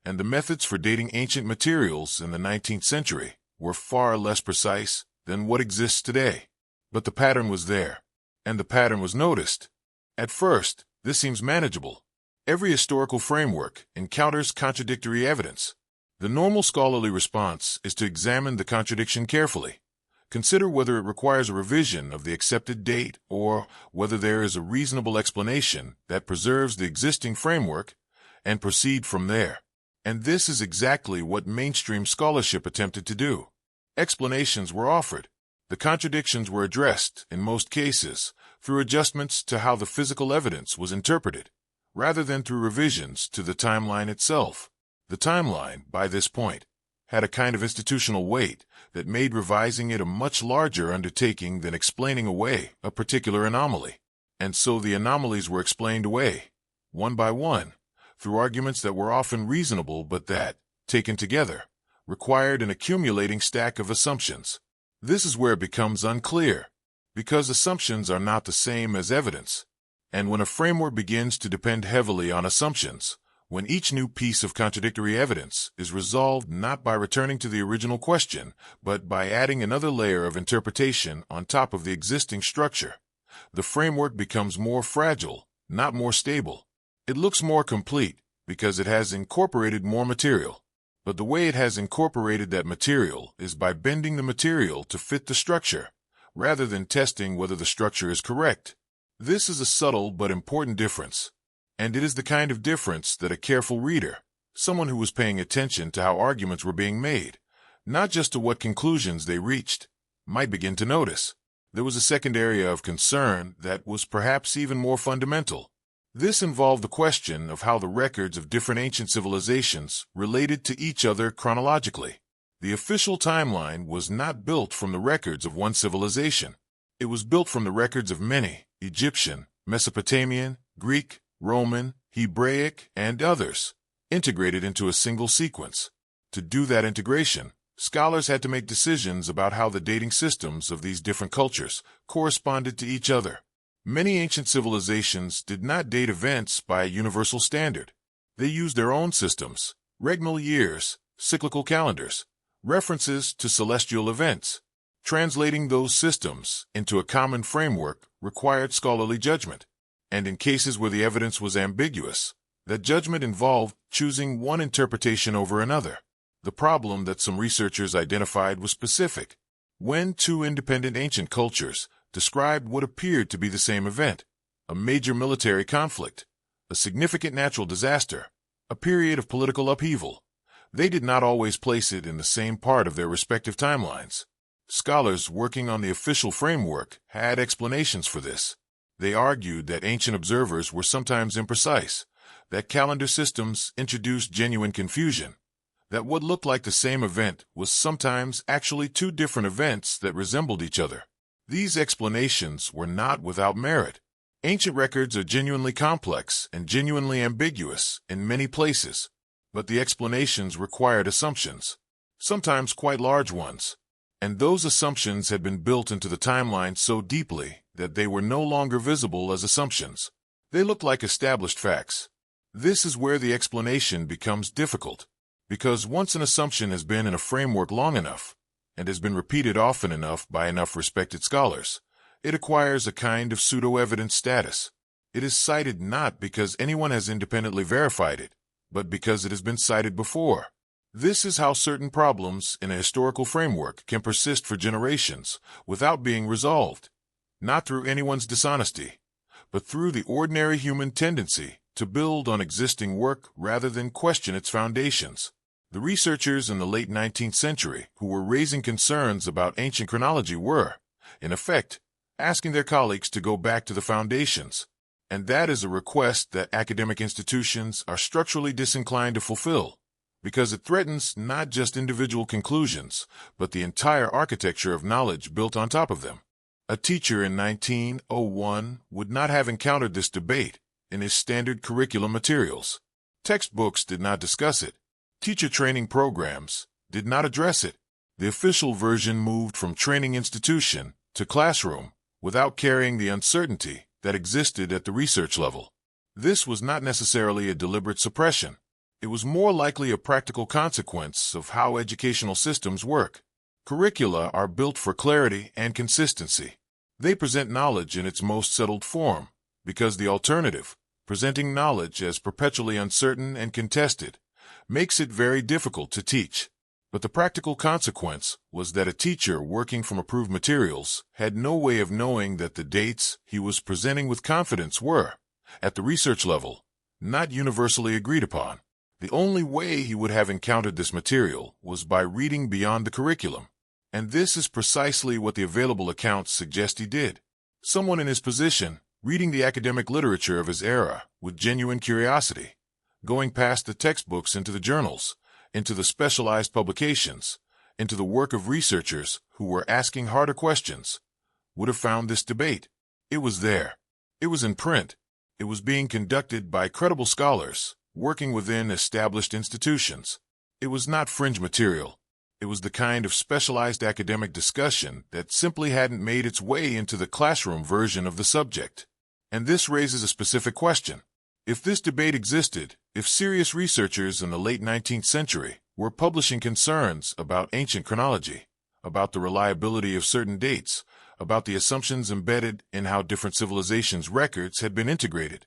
and the methods for dating ancient materials in the 19th century were far less precise than what exists today. But the pattern was there, and the pattern was noticed. At first, this seems manageable. Every historical framework encounters contradictory evidence. The normal scholarly response is to examine the contradiction carefully. Consider whether it requires a revision of the accepted date or whether there is a reasonable explanation that preserves the existing framework, and proceed from there. And this is exactly what mainstream scholarship attempted to do. Explanations were offered. The contradictions were addressed, in most cases, through adjustments to how the physical evidence was interpreted, rather than through revisions to the timeline itself. The timeline, by this point, had a kind of institutional weight that made revising it a much larger undertaking than explaining away a particular anomaly. And so the anomalies were explained away, one by one, through arguments that were often reasonable but that, taken together, required an accumulating stack of assumptions. This is where it becomes unclear, because assumptions are not the same as evidence. And when a framework begins to depend heavily on assumptions, when each new piece of contradictory evidence is resolved not by returning to the original question, but by adding another layer of interpretation on top of the existing structure, the framework becomes more fragile, not more stable. It looks more complete because it has incorporated more material. But the way it has incorporated that material is by bending the material to fit the structure, rather than testing whether the structure is correct. This is a subtle but important difference. And it is the kind of difference that a careful reader, someone who was paying attention to how arguments were being made, not just to what conclusions they reached, might begin to notice. There was a second area of concern that was perhaps even more fundamental. This involved the question of how the records of different ancient civilizations related to each other chronologically. The official timeline was not built from the records of one civilization. It was built from the records of many: Egyptian, Mesopotamian, Greek, Roman, Hebraic, and others, integrated into a single sequence. To do that integration, scholars had to make decisions about how the dating systems of these different cultures corresponded to each other. Many ancient civilizations did not date events by a universal standard. They used their own systems: regnal years, cyclical calendars, references to celestial events. Translating those systems into a common framework required scholarly judgment, and in cases where the evidence was ambiguous, that judgment involved choosing one interpretation over another. The problem that some researchers identified was specific. When two independent ancient cultures described what appeared to be the same event, a major military conflict, a significant natural disaster, a period of political upheaval, they did not always place it in the same part of their respective timelines. Scholars working on the official framework had explanations for this. They argued that ancient observers were sometimes imprecise, that calendar systems introduced genuine confusion, that what looked like the same event was sometimes actually two different events that resembled each other. These explanations were not without merit. Ancient records are genuinely complex and genuinely ambiguous in many places, but the explanations required assumptions, sometimes quite large ones. And those assumptions had been built into the timeline so deeply that they were no longer visible as assumptions. They looked like established facts. This is where the explanation becomes difficult, because once an assumption has been in a framework long enough, and has been repeated often enough by enough respected scholars, it acquires a kind of pseudo-evidence status. It is cited not because anyone has independently verified it, but because it has been cited before. This is how certain problems in a historical framework can persist for generations without being resolved, not through anyone's dishonesty, but through the ordinary human tendency to build on existing work rather than question its foundations. The researchers in the late 19th century who were raising concerns about ancient chronology were, in effect, asking their colleagues to go back to the foundations, and that is a request that academic institutions are structurally disinclined to fulfill, because it threatens not just individual conclusions, but the entire architecture of knowledge built on top of them. A teacher in 1901 would not have encountered this debate in his standard curriculum materials. Textbooks did not discuss it. Teacher training programs did not address it. The official version moved from training institution to classroom without carrying the uncertainty that existed at the research level. This was not necessarily a deliberate suppression. It was more likely a practical consequence of how educational systems work. Curricula are built for clarity and consistency. They present knowledge in its most settled form, because the alternative, presenting knowledge as perpetually uncertain and contested, makes it very difficult to teach. But the practical consequence was that a teacher working from approved materials had no way of knowing that the dates he was presenting with confidence were, at the research level, not universally agreed upon. The only way he would have encountered this material was by reading beyond the curriculum. And this is precisely what the available accounts suggest he did. Someone in his position, reading the academic literature of his era with genuine curiosity, going past the textbooks into the journals, into the specialized publications, into the work of researchers who were asking harder questions, would have found this debate. It was there. It was in print. It was being conducted by credible scholars, working within established institutions. It was not fringe material. It was the kind of specialized academic discussion that simply hadn't made its way into the classroom version of the subject. And this raises a specific question. If this debate existed, if serious researchers in the late 19th century were publishing concerns about ancient chronology, about the reliability of certain dates, about the assumptions embedded in how different civilizations' records had been integrated,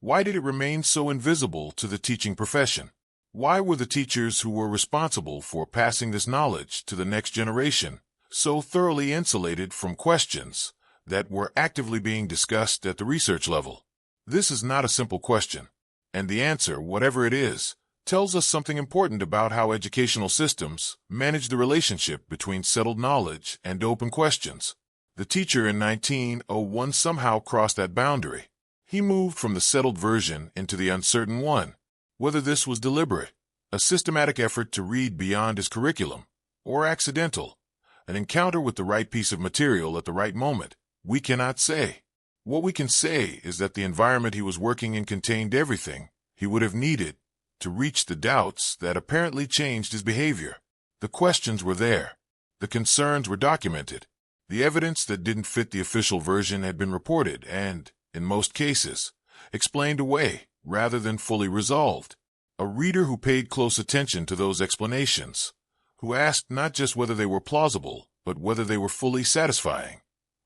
why did it remain so invisible to the teaching profession? Why were the teachers who were responsible for passing this knowledge to the next generation so thoroughly insulated from questions that were actively being discussed at the research level? This is not a simple question, and the answer, whatever it is, tells us something important about how educational systems manage the relationship between settled knowledge and open questions. The teacher in 1901 somehow crossed that boundary. He moved from the settled version into the uncertain one. Whether this was deliberate, a systematic effort to read beyond his curriculum, or accidental, an encounter with the right piece of material at the right moment, we cannot say. What we can say is that the environment he was working in contained everything he would have needed to reach the doubts that apparently changed his behavior. The questions were there. The concerns were documented. The evidence that didn't fit the official version had been reported and, in most cases, explained away rather than fully resolved. A reader who paid close attention to those explanations, who asked not just whether they were plausible, but whether they were fully satisfying,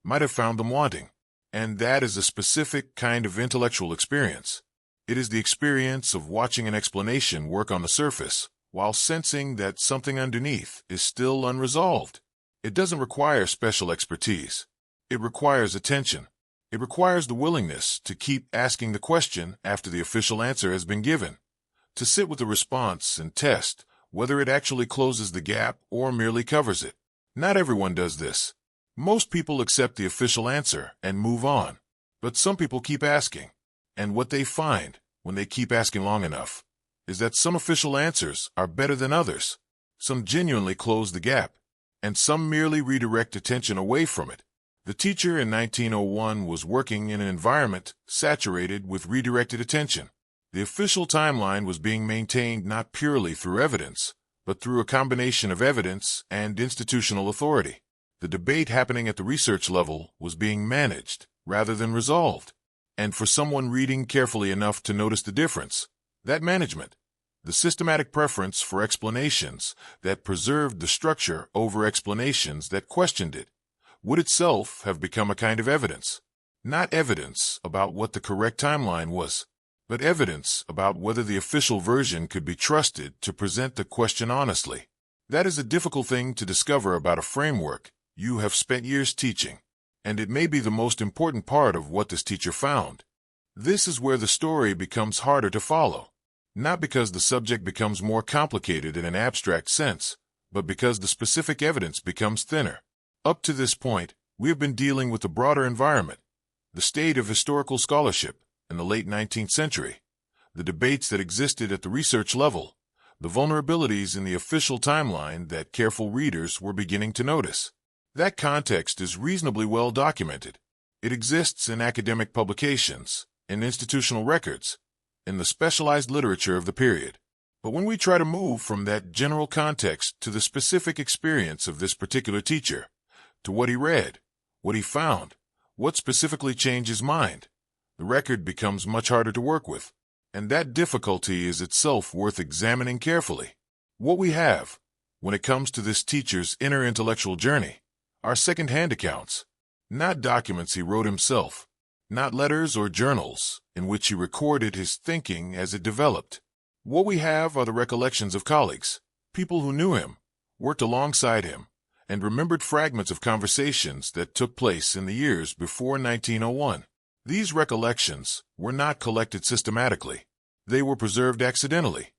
might have found them wanting. And that is a specific kind of intellectual experience. It is the experience of watching an explanation work on the surface, while sensing that something underneath is still unresolved. It doesn't require special expertise. It requires attention. It requires the willingness to keep asking the question after the official answer has been given, to sit with the response and test whether it actually closes the gap or merely covers it. Not everyone does this. Most people accept the official answer and move on. But some people keep asking. And what they find, when they keep asking long enough, is that some official answers are better than others. Some genuinely close the gap, and some merely redirect attention away from it. The teacher in 1901 was working in an environment saturated with redirected attention. The official timeline was being maintained not purely through evidence, but through a combination of evidence and institutional authority. The debate happening at the research level was being managed rather than resolved. And for someone reading carefully enough to notice the difference, that management, the systematic preference for explanations that preserved the structure over explanations that questioned it, would itself have become a kind of evidence. Not evidence about what the correct timeline was, but evidence about whether the official version could be trusted to present the question honestly. That is a difficult thing to discover about a framework you have spent years teaching, and it may be the most important part of what this teacher found. This is where the story becomes harder to follow, not because the subject becomes more complicated in an abstract sense, but because the specific evidence becomes thinner. Up to this point, we have been dealing with the broader environment, the state of historical scholarship in the late 19th century, the debates that existed at the research level, the vulnerabilities in the official timeline that careful readers were beginning to notice. That context is reasonably well documented. It exists in academic publications, in institutional records, in the specialized literature of the period. But when we try to move from that general context to the specific experience of this particular teacher, to what he read, what he found, what specifically changed his mind, the record becomes much harder to work with. And that difficulty is itself worth examining carefully. What we have, when it comes to this teacher's inner intellectual journey, are second-hand accounts, not documents he wrote himself, not letters or journals in which he recorded his thinking as it developed. What we have are the recollections of colleagues, people who knew him, worked alongside him, and remembered fragments of conversations that took place in the years before 1901. These recollections were not collected systematically. They were preserved accidentally,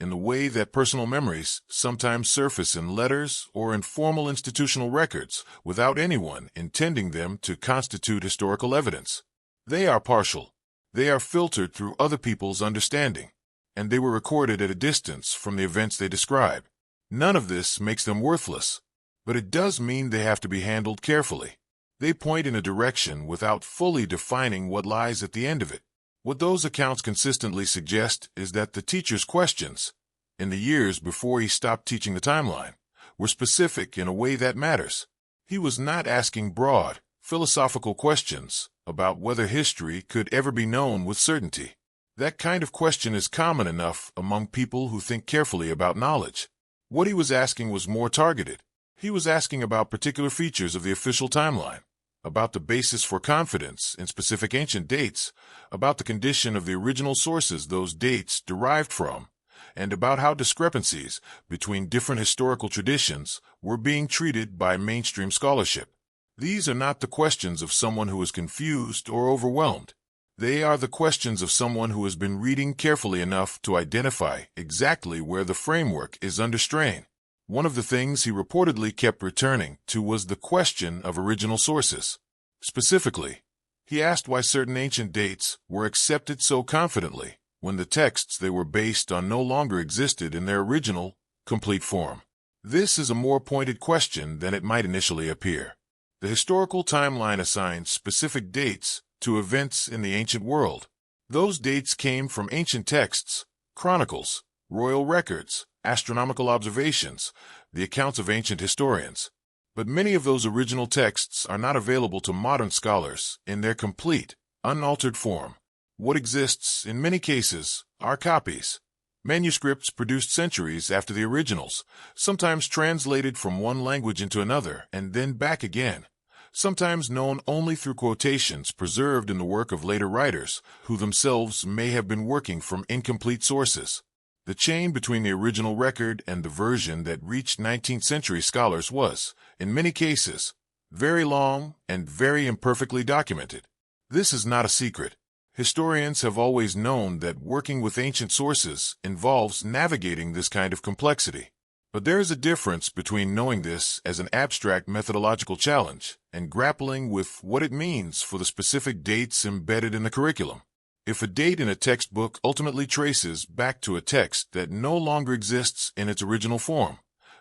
in the way that personal memories sometimes surface in letters or in formal institutional records without anyone intending them to constitute historical evidence. They are partial. They are filtered through other people's understanding, and they were recorded at a distance from the events they describe. None of this makes them worthless, but it does mean they have to be handled carefully. They point in a direction without fully defining what lies at the end of it. What those accounts consistently suggest is that the teacher's questions, in the years before he stopped teaching the timeline, were specific in a way that matters. He was not asking broad, philosophical questions about whether history could ever be known with certainty. That kind of question is common enough among people who think carefully about knowledge. What he was asking was more targeted. He was asking about particular features of the official timeline, about the basis for confidence in specific ancient dates, about the condition of the original sources those dates derived from, and about how discrepancies between different historical traditions were being treated by mainstream scholarship. These are not the questions of someone who is confused or overwhelmed. They are the questions of someone who has been reading carefully enough to identify exactly where the framework is under strain. One of the things he reportedly kept returning to was the question of original sources. Specifically, he asked why certain ancient dates were accepted so confidently when the texts they were based on no longer existed in their original, complete form. This is a more pointed question than it might initially appear. The historical timeline assigns specific dates to events in the ancient world. Those dates came from ancient texts, chronicles, royal records, astronomical observations, the accounts of ancient historians. But many of those original texts are not available to modern scholars in their complete, unaltered form. What exists, in many cases, are copies. Manuscripts produced centuries after the originals, sometimes translated from one language into another and then back again, sometimes known only through quotations preserved in the work of later writers, who themselves may have been working from incomplete sources. The chain between the original record and the version that reached 19th century scholars was, in many cases, very long and very imperfectly documented. This is not a secret. Historians have always known that working with ancient sources involves navigating this kind of complexity. But there is a difference between knowing this as an abstract methodological challenge and grappling with what it means for the specific dates embedded in the curriculum. If a date in a textbook ultimately traces back to a text that no longer exists in its original form,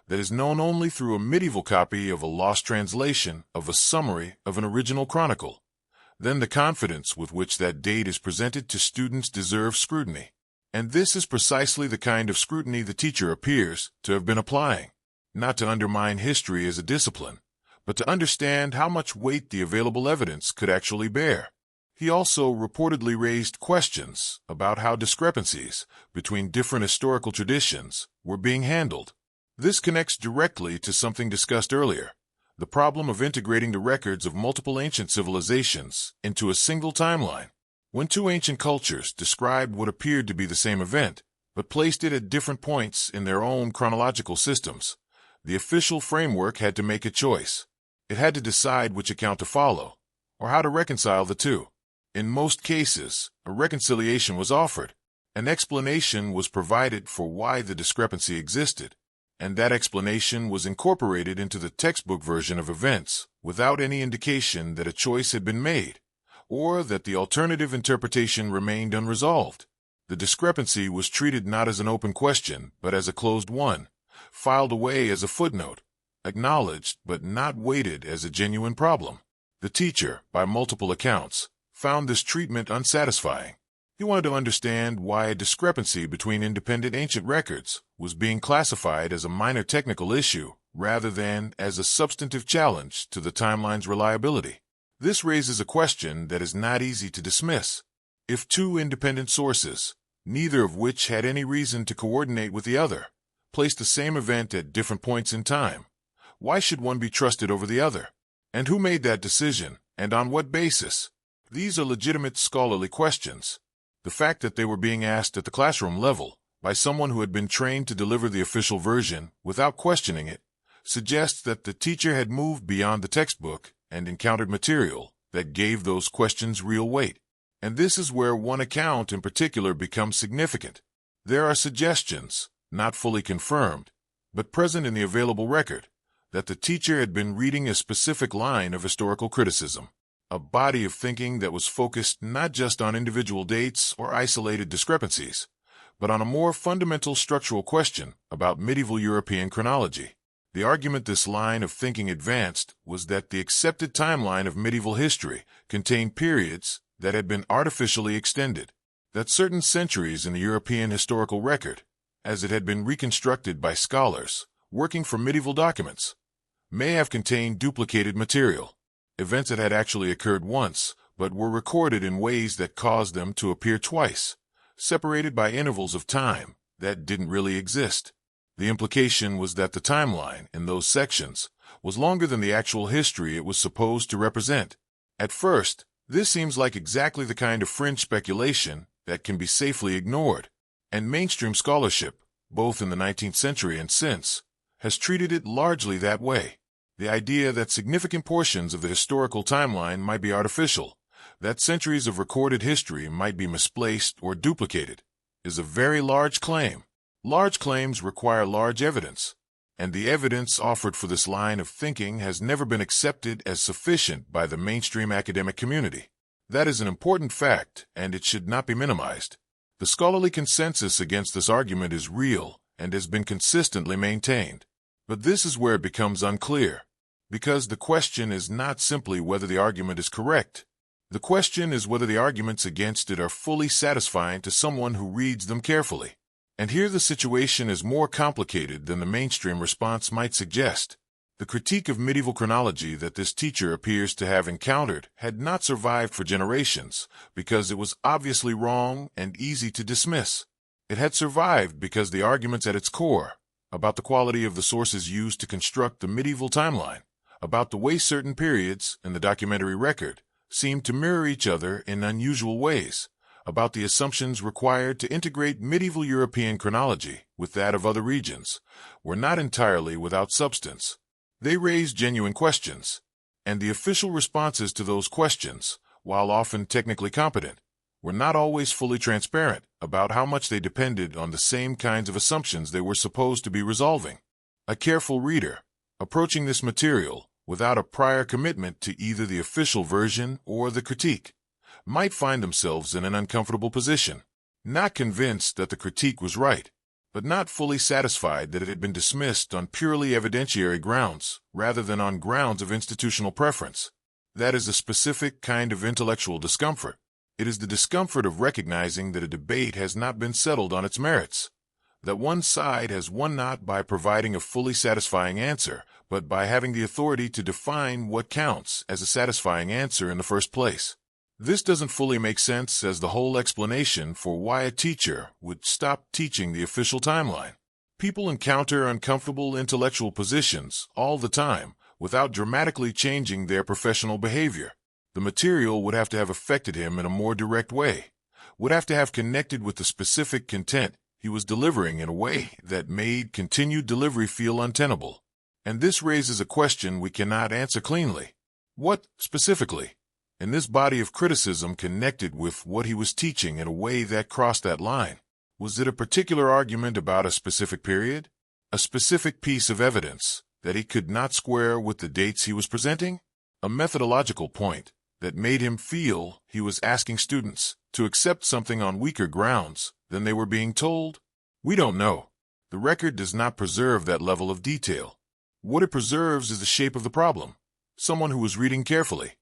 that is known only through a medieval copy of a lost translation of a summary of an original chronicle, then the confidence with which that date is presented to students deserves scrutiny. And this is precisely the kind of scrutiny the teacher appears to have been applying, not to undermine history as a discipline, but to understand how much weight the available evidence could actually bear. He also reportedly raised questions about how discrepancies between different historical traditions were being handled. This connects directly to something discussed earlier, the problem of integrating the records of multiple ancient civilizations into a single timeline. When two ancient cultures described what appeared to be the same event, but placed it at different points in their own chronological systems, the official framework had to make a choice. It had to decide which account to follow, or how to reconcile the two. In most cases, a reconciliation was offered. An explanation was provided for why the discrepancy existed, and that explanation was incorporated into the textbook version of events without any indication that a choice had been made, or that the alternative interpretation remained unresolved. The discrepancy was treated not as an open question, but as a closed one, filed away as a footnote, acknowledged but not weighted as a genuine problem. The teacher, by multiple accounts, found this treatment unsatisfying. He wanted to understand why a discrepancy between independent ancient records was being classified as a minor technical issue rather than as a substantive challenge to the timeline's reliability. This raises a question that is not easy to dismiss. If two independent sources, neither of which had any reason to coordinate with the other, placed the same event at different points in time, why should one be trusted over the other? And who made that decision, and on what basis? These are legitimate scholarly questions. The fact that they were being asked at the classroom level by someone who had been trained to deliver the official version without questioning it suggests that the teacher had moved beyond the textbook and encountered material that gave those questions real weight. And this is where one account in particular becomes significant. There are suggestions, not fully confirmed, but present in the available record, that the teacher had been reading a specific line of historical criticism, a body of thinking that was focused not just on individual dates or isolated discrepancies, but on a more fundamental structural question about medieval European chronology. The argument this line of thinking advanced was that the accepted timeline of medieval history contained periods that had been artificially extended, that certain centuries in the European historical record, as it had been reconstructed by scholars working from medieval documents, may have contained duplicated material, events that had actually occurred once, but were recorded in ways that caused them to appear twice, separated by intervals of time that didn't really exist. The implication was that the timeline in those sections was longer than the actual history it was supposed to represent. At first, this seems like exactly the kind of fringe speculation that can be safely ignored, and mainstream scholarship, both in the 19th century and since, has treated it largely that way. The idea that significant portions of the historical timeline might be artificial, That centuries of recorded history might be misplaced or duplicated is a very large claim. Large claims require large evidence, and the evidence offered for this line of thinking has never been accepted as sufficient by the mainstream academic community. That is an important fact, and it should not be minimized. The scholarly consensus against this argument is real and has been consistently maintained. But this is where it becomes unclear, because the question is not simply whether the argument is correct. The question is whether the arguments against it are fully satisfying to someone who reads them carefully. And here the situation is more complicated than the mainstream response might suggest. The critique of medieval chronology that this teacher appears to have encountered had not survived for generations because it was obviously wrong and easy to dismiss. It had survived because the arguments at its core, about the quality of the sources used to construct the medieval timeline, about the way certain periods in the documentary record seemed to mirror each other in unusual ways, about the assumptions required to integrate medieval European chronology with that of other regions, were not entirely without substance. They raised genuine questions, and the official responses to those questions, while often technically competent, were not always fully transparent about how much they depended on the same kinds of assumptions they were supposed to be resolving. A careful reader, approaching this material without a prior commitment to either the official version or the critique, might find themselves in an uncomfortable position, not convinced that the critique was right, but not fully satisfied that it had been dismissed on purely evidentiary grounds rather than on grounds of institutional preference. That is a specific kind of intellectual discomfort. It is the discomfort of recognizing that a debate has not been settled on its merits, that one side has won not by providing a fully satisfying answer, but by having the authority to define what counts as a satisfying answer in the first place. This doesn't fully make sense as the whole explanation for why a teacher would stop teaching the official timeline. People encounter uncomfortable intellectual positions all the time without dramatically changing their professional behavior. The material would have to have affected him in a more direct way, would have to have connected with the specific content he was delivering in a way that made continued delivery feel untenable. And this raises a question we cannot answer cleanly. What, specifically, in this body of criticism connected with what he was teaching in a way that crossed that line? Was it a particular argument about a specific period? A specific piece of evidence that he could not square with the dates he was presenting? A methodological point that made him feel he was asking students to accept something on weaker grounds than they were being told? We don't know. The record does not preserve that level of detail. What it preserves is the shape of the problem. Someone who was reading carefully,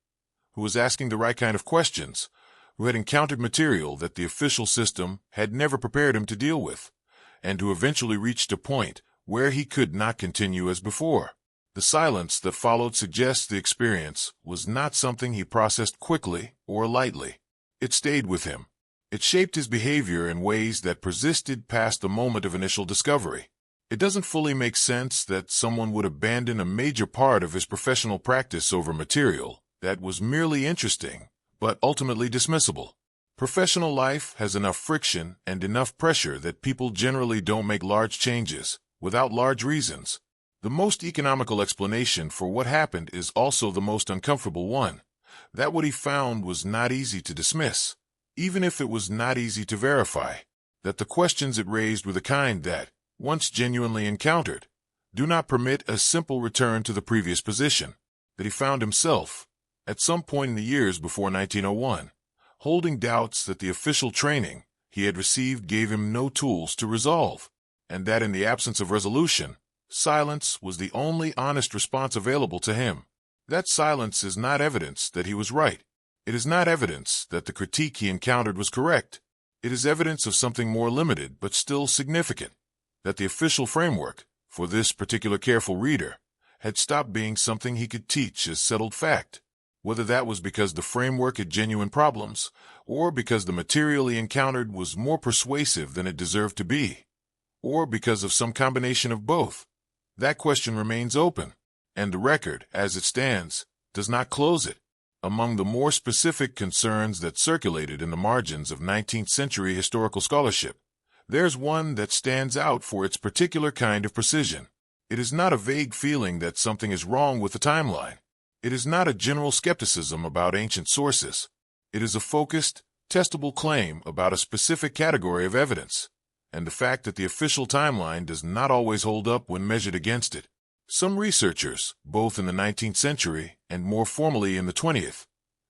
who was asking the right kind of questions, who had encountered material that the official system had never prepared him to deal with, and who eventually reached a point where he could not continue as before. The silence that followed suggests the experience was not something he processed quickly or lightly. It stayed with him. It shaped his behavior in ways that persisted past the moment of initial discovery. It doesn't fully make sense that someone would abandon a major part of his professional practice over material that was merely interesting, but ultimately dismissible. Professional life has enough friction and enough pressure that people generally don't make large changes without large reasons. The most economical explanation for what happened is also the most uncomfortable one, that what he found was not easy to dismiss, even if it was not easy to verify, that the questions it raised were the kind that, once genuinely encountered, do not permit a simple return to the previous position, that he found himself, at some point in the years before 1901, holding doubts that the official training he had received gave him no tools to resolve, and that in the absence of resolution, silence was the only honest response available to him. That silence is not evidence that he was right. It is not evidence that the critique he encountered was correct. It is evidence of something more limited but still significant, that the official framework, for this particular careful reader, had stopped being something he could teach as settled fact. Whether that was because the framework had genuine problems, or because the material he encountered was more persuasive than it deserved to be, or because of some combination of both, that question remains open, and the record, as it stands, does not close it. Among the more specific concerns that circulated in the margins of 19th century historical scholarship, there's one that stands out for its particular kind of precision. It is not a vague feeling that something is wrong with the timeline. It is not a general skepticism about ancient sources. It is a focused, testable claim about a specific category of evidence, and the fact that the official timeline does not always hold up when measured against it. Some researchers, both in the 19th century and more formally in the 20th,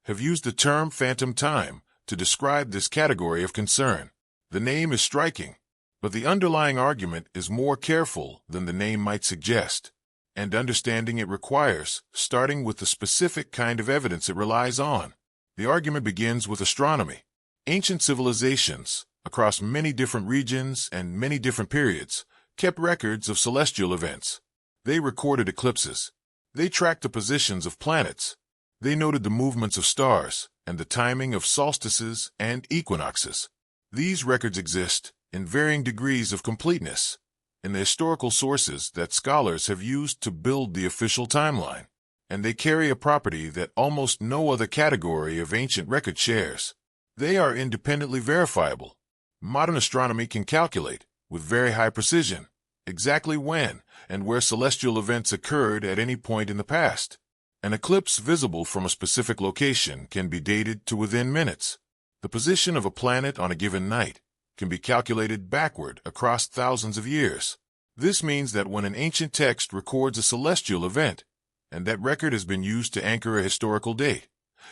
have used the term phantom time to describe this category of concern. The name is striking, but the underlying argument is more careful than the name might suggest, and understanding it requires starting with the specific kind of evidence it relies on. The argument begins with astronomy. Ancient civilizations, across many different regions and many different periods, kept records of celestial events. They recorded eclipses. They tracked the positions of planets. They noted the movements of stars and the timing of solstices and equinoxes. These records exist in varying degrees of completeness in the historical sources that scholars have used to build the official timeline, and they carry a property that almost no other category of ancient record shares. They are independently verifiable. Modern astronomy can calculate, with very high precision, exactly when and where celestial events occurred at any point in the past. An eclipse visible from a specific location can be dated to within minutes. The position of a planet on a given night can be calculated backward across thousands of years. This means that when an ancient text records a celestial event, and that record has been used to anchor a historical date,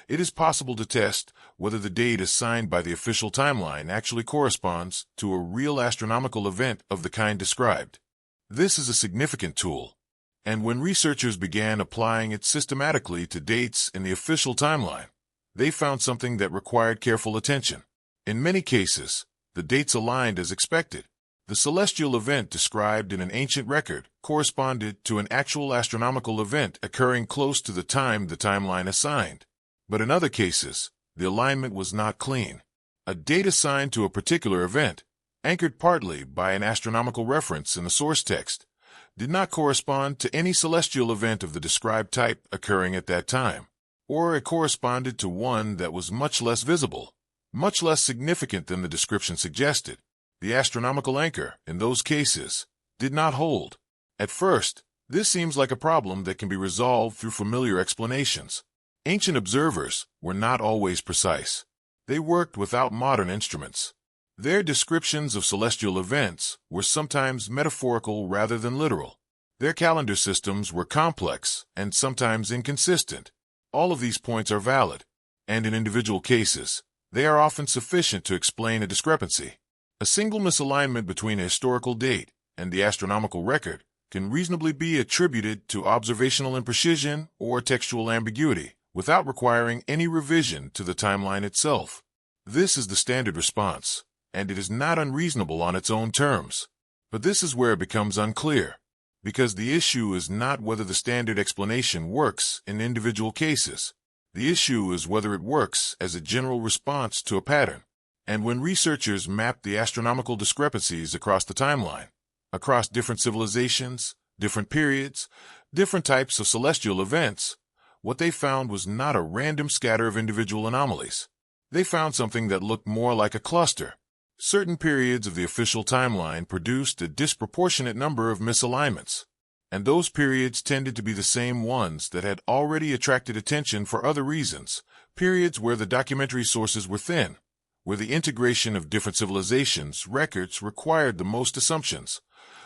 it is possible to test whether the date assigned by the official timeline actually corresponds to a real astronomical event of the kind described. This is a significant tool, and when researchers began applying it systematically to dates in the official timeline, they found something that required careful attention. In many cases, the dates aligned as expected. The celestial event described in an ancient record corresponded to an actual astronomical event occurring close to the time the timeline assigned. But in other cases, the alignment was not clean. A date assigned to a particular event, anchored partly by an astronomical reference in the source text, did not correspond to any celestial event of the described type occurring at that time, or it corresponded to one that was much less visible, much less significant than the description suggested. The astronomical anchor, in those cases, did not hold. At first, this seems like a problem that can be resolved through familiar explanations. Ancient observers were not always precise. They worked without modern instruments. Their descriptions of celestial events were sometimes metaphorical rather than literal. Their calendar systems were complex and sometimes inconsistent. All of these points are valid, and in individual cases, they are often sufficient to explain a discrepancy. A single misalignment between a historical date and the astronomical record can reasonably be attributed to observational imprecision or textual ambiguity without requiring any revision to the timeline itself. This is the standard response, and it is not unreasonable on its own terms. But this is where it becomes unclear, because the issue is not whether the standard explanation works in individual cases. The issue is whether it works as a general response to a pattern. And when researchers mapped the astronomical discrepancies across the timeline, across different civilizations, different periods, different types of celestial events, what they found was not a random scatter of individual anomalies. They found something that looked more like a cluster. Certain periods of the official timeline produced a disproportionate number of misalignments, and those periods tended to be the same ones that had already attracted attention for other reasons, periods where the documentary sources were thin, where the integration of different civilizations' records required the most assumptions,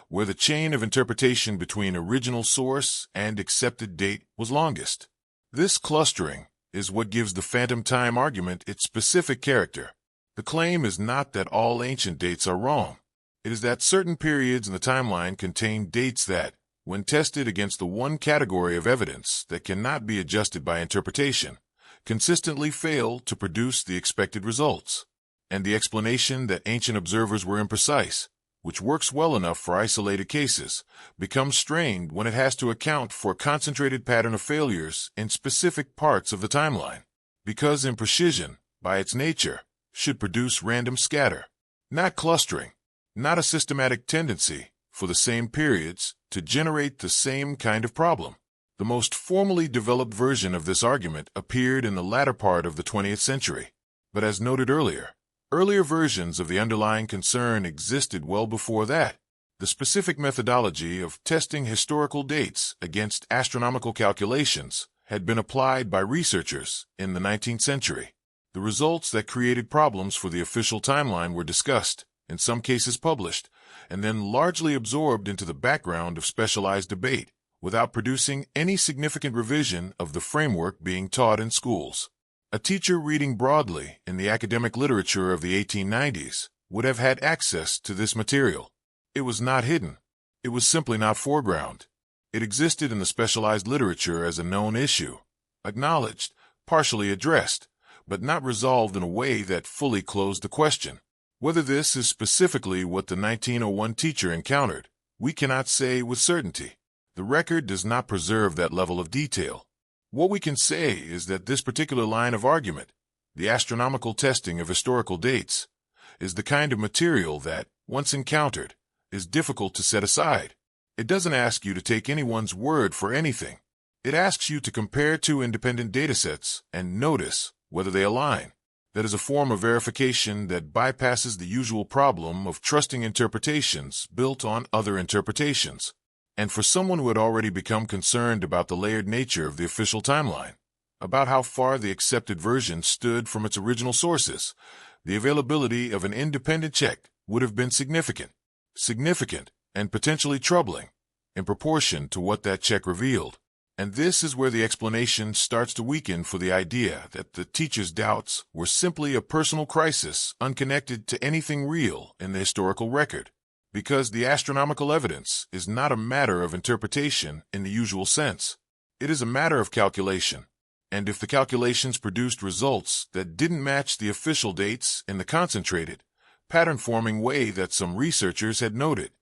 where the chain of interpretation between original source and accepted date was longest. This clustering is what gives the phantom time argument its specific character. The claim is not that all ancient dates are wrong. It is that certain periods in the timeline contain dates that, when tested against the one category of evidence that cannot be adjusted by interpretation, consistently fail to produce the expected results. And the explanation that ancient observers were imprecise, which works well enough for isolated cases, becomes strained when it has to account for a concentrated pattern of failures in specific parts of the timeline. Because imprecision, by its nature, should produce random scatter, not clustering, not a systematic tendency for the same periods to generate the same kind of problem. The most formally developed version of this argument appeared in the latter part of the 20th century. But as noted earlier, earlier versions of the underlying concern existed well before that. The specific methodology of testing historical dates against astronomical calculations had been applied by researchers in the 19th century. The results that created problems for the official timeline were discussed, in some cases published, and then largely absorbed into the background of specialized debate, without producing any significant revision of the framework being taught in schools. A teacher reading broadly in the academic literature of the 1890s would have had access to this material. It was not hidden. It was simply not foreground. It existed in the specialized literature as a known issue, acknowledged, partially addressed, but not resolved in a way that fully closed the question. Whether this is specifically what the 1901 teacher encountered, we cannot say with certainty. The record does not preserve that level of detail. What we can say is that this particular line of argument, the astronomical testing of historical dates, is the kind of material that, once encountered, is difficult to set aside. It doesn't ask you to take anyone's word for anything. It asks you to compare two independent datasets and notice whether they align. That is a form of verification that bypasses the usual problem of trusting interpretations built on other interpretations. And for someone who had already become concerned about the layered nature of the official timeline, about how far the accepted version stood from its original sources, the availability of an independent check would have been significant, and potentially troubling, in proportion to what that check revealed. And this is where the explanation starts to weaken for the idea that the teacher's doubts were simply a personal crisis unconnected to anything real in the historical record. Because the astronomical evidence is not a matter of interpretation in the usual sense. It is a matter of calculation. And if the calculations produced results that didn't match the official dates in the concentrated, pattern-forming way that some researchers had noted,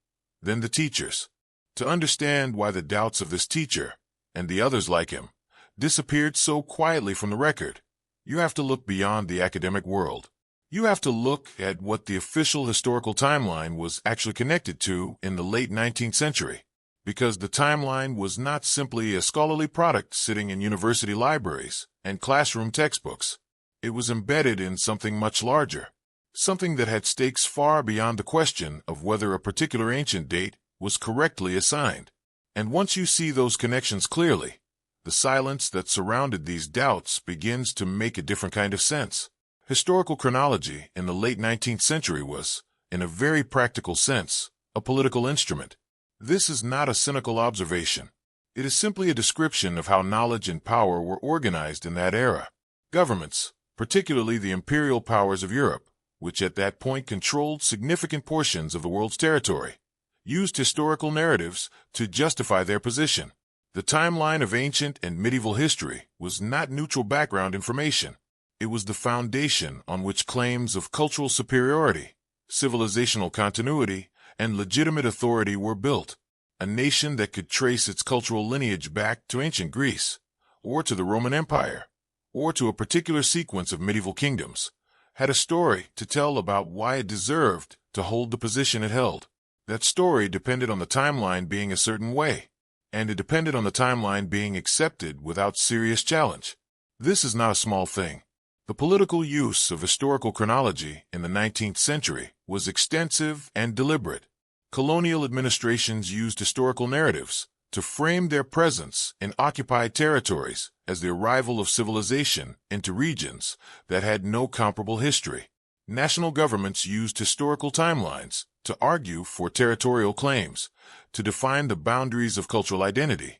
then the teachers, to understand why the doubts of this teacher, and the others like him, disappeared so quietly from the record, you have to look beyond the academic world. You have to look at what the official historical timeline was actually connected to in the late 19th century, because the timeline was not simply a scholarly product sitting in university libraries and classroom textbooks. It was embedded in something much larger, something that had stakes far beyond the question of whether a particular ancient date was correctly assigned. And once you see those connections clearly, the silence that surrounded these doubts begins to make a different kind of sense. Historical chronology in the late 19th century was, in a very practical sense, a political instrument. This is not a cynical observation. It is simply a description of how knowledge and power were organized in that era. Governments, particularly the imperial powers of Europe, which at that point controlled significant portions of the world's territory, used historical narratives to justify their position. The timeline of ancient and medieval history was not neutral background information. It was the foundation on which claims of cultural superiority, civilizational continuity, and legitimate authority were built. A nation that could trace its cultural lineage back to ancient Greece, or to the Roman Empire, or to a particular sequence of medieval kingdoms, had a story to tell about why it deserved to hold the position it held. That story depended on the timeline being a certain way, and it depended on the timeline being accepted without serious challenge. This is not a small thing. The political use of historical chronology in the 19th century was extensive and deliberate. Colonial administrations used historical narratives to frame their presence in occupied territories as the arrival of civilization into regions that had no comparable history. National governments used historical timelines to argue for territorial claims, to define the boundaries of cultural identity,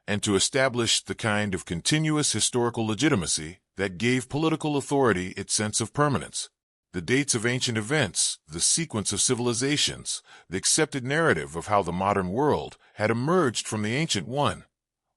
and to establish the kind of continuous historical legitimacy that gave political authority its sense of permanence. The dates of ancient events, the sequence of civilizations, the accepted narrative of how the modern world had emerged from the ancient one,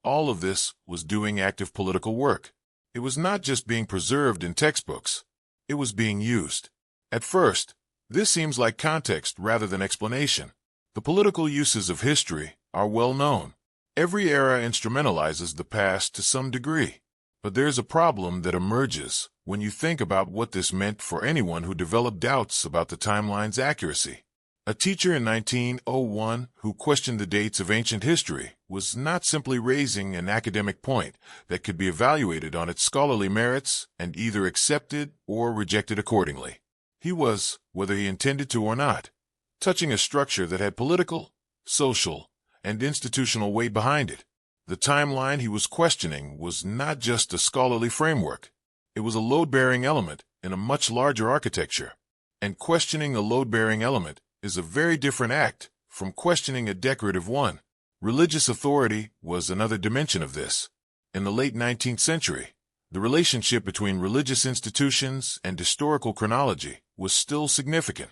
all of this was doing active political work. It was not just being preserved in textbooks, it was being used. At first, this seems like context rather than explanation. The political uses of history are well known. Every era instrumentalizes the past to some degree. But there's a problem that emerges when you think about what this meant for anyone who developed doubts about the timeline's accuracy. A teacher in 1901 who questioned the dates of ancient history was not simply raising an academic point that could be evaluated on its scholarly merits and either accepted or rejected accordingly. He was, whether he intended to or not, touching a structure that had political, social, and institutional weight behind it. The timeline he was questioning was not just a scholarly framework. It was a load-bearing element in a much larger architecture. And questioning a load-bearing element is a very different act from questioning a decorative one. Religious authority was another dimension of this. In the late 19th century, the relationship between religious institutions and historical chronology was still significant,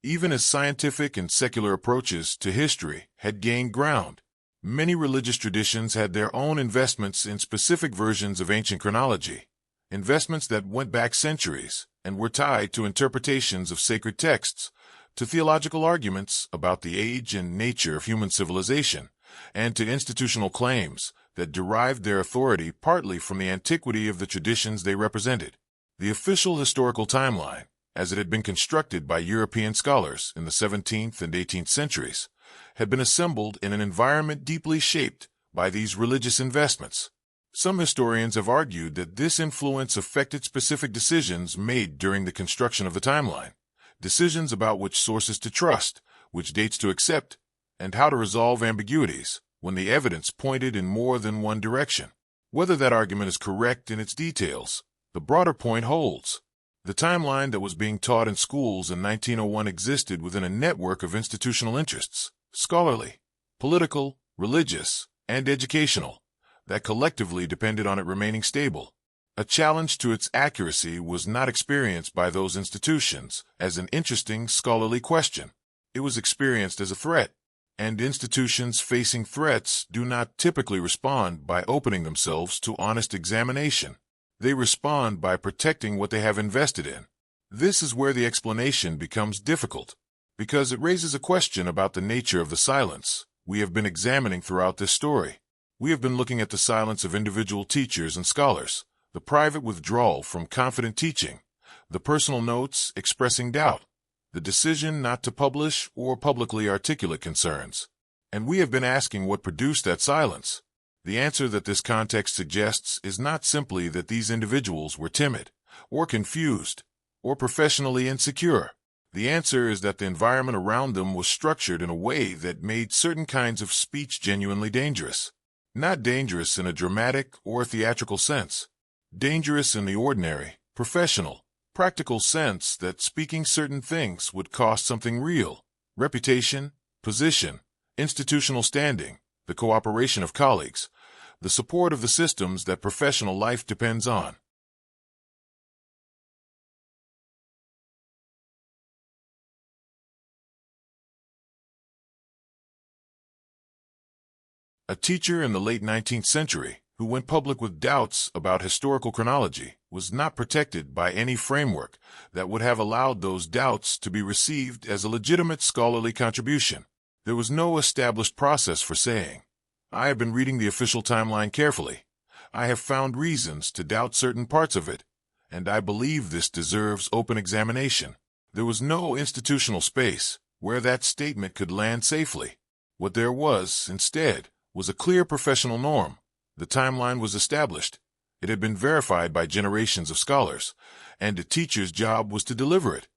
even as scientific and secular approaches to history had gained ground. Many religious traditions had their own investments in specific versions of ancient chronology, investments that went back centuries and were tied to interpretations of sacred texts, to theological arguments about the age and nature of human civilization, and to institutional claims that derived their authority partly from the antiquity of the traditions they represented. The official historical timeline, as it had been constructed by European scholars in the 17th and 18th centuries, had been assembled in an environment deeply shaped by these religious investments. Some historians have argued that this influence affected specific decisions made during the construction of the timeline, decisions about which sources to trust, which dates to accept, and how to resolve ambiguities when the evidence pointed in more than one direction. Whether that argument is correct in its details, the broader point holds. The timeline that was being taught in schools in 1901 existed within a network of institutional interests, scholarly, political, religious, and educational, that collectively depended on it remaining stable. A challenge to its accuracy was not experienced by those institutions as an interesting scholarly question. It was experienced as a threat, and institutions facing threats do not typically respond by opening themselves to honest examination. They respond by protecting what they have invested in. This is where the explanation becomes difficult, because it raises a question about the nature of the silence we have been examining throughout this story. We have been looking at the silence of individual teachers and scholars, the private withdrawal from confident teaching, the personal notes expressing doubt, the decision not to publish or publicly articulate concerns. And we have been asking what produced that silence. The answer that this context suggests is not simply that these individuals were timid, or confused, or professionally insecure. The answer is that the environment around them was structured in a way that made certain kinds of speech genuinely dangerous. Not dangerous in a dramatic or theatrical sense. Dangerous in the ordinary, professional, practical sense that speaking certain things would cost something real: reputation, position, institutional standing, the cooperation of colleagues, the support of the systems that professional life depends on. A teacher in the late 19th century who went public with doubts about historical chronology was not protected by any framework that would have allowed those doubts to be received as a legitimate scholarly contribution. There was no established process for saying, "I have been reading the official timeline carefully. I have found reasons to doubt certain parts of it, and I believe this deserves open examination." There was no institutional space where that statement could land safely. What there was, instead, was a clear professional norm. The timeline was established. It had been verified by generations of scholars, and a teacher's job was to deliver it,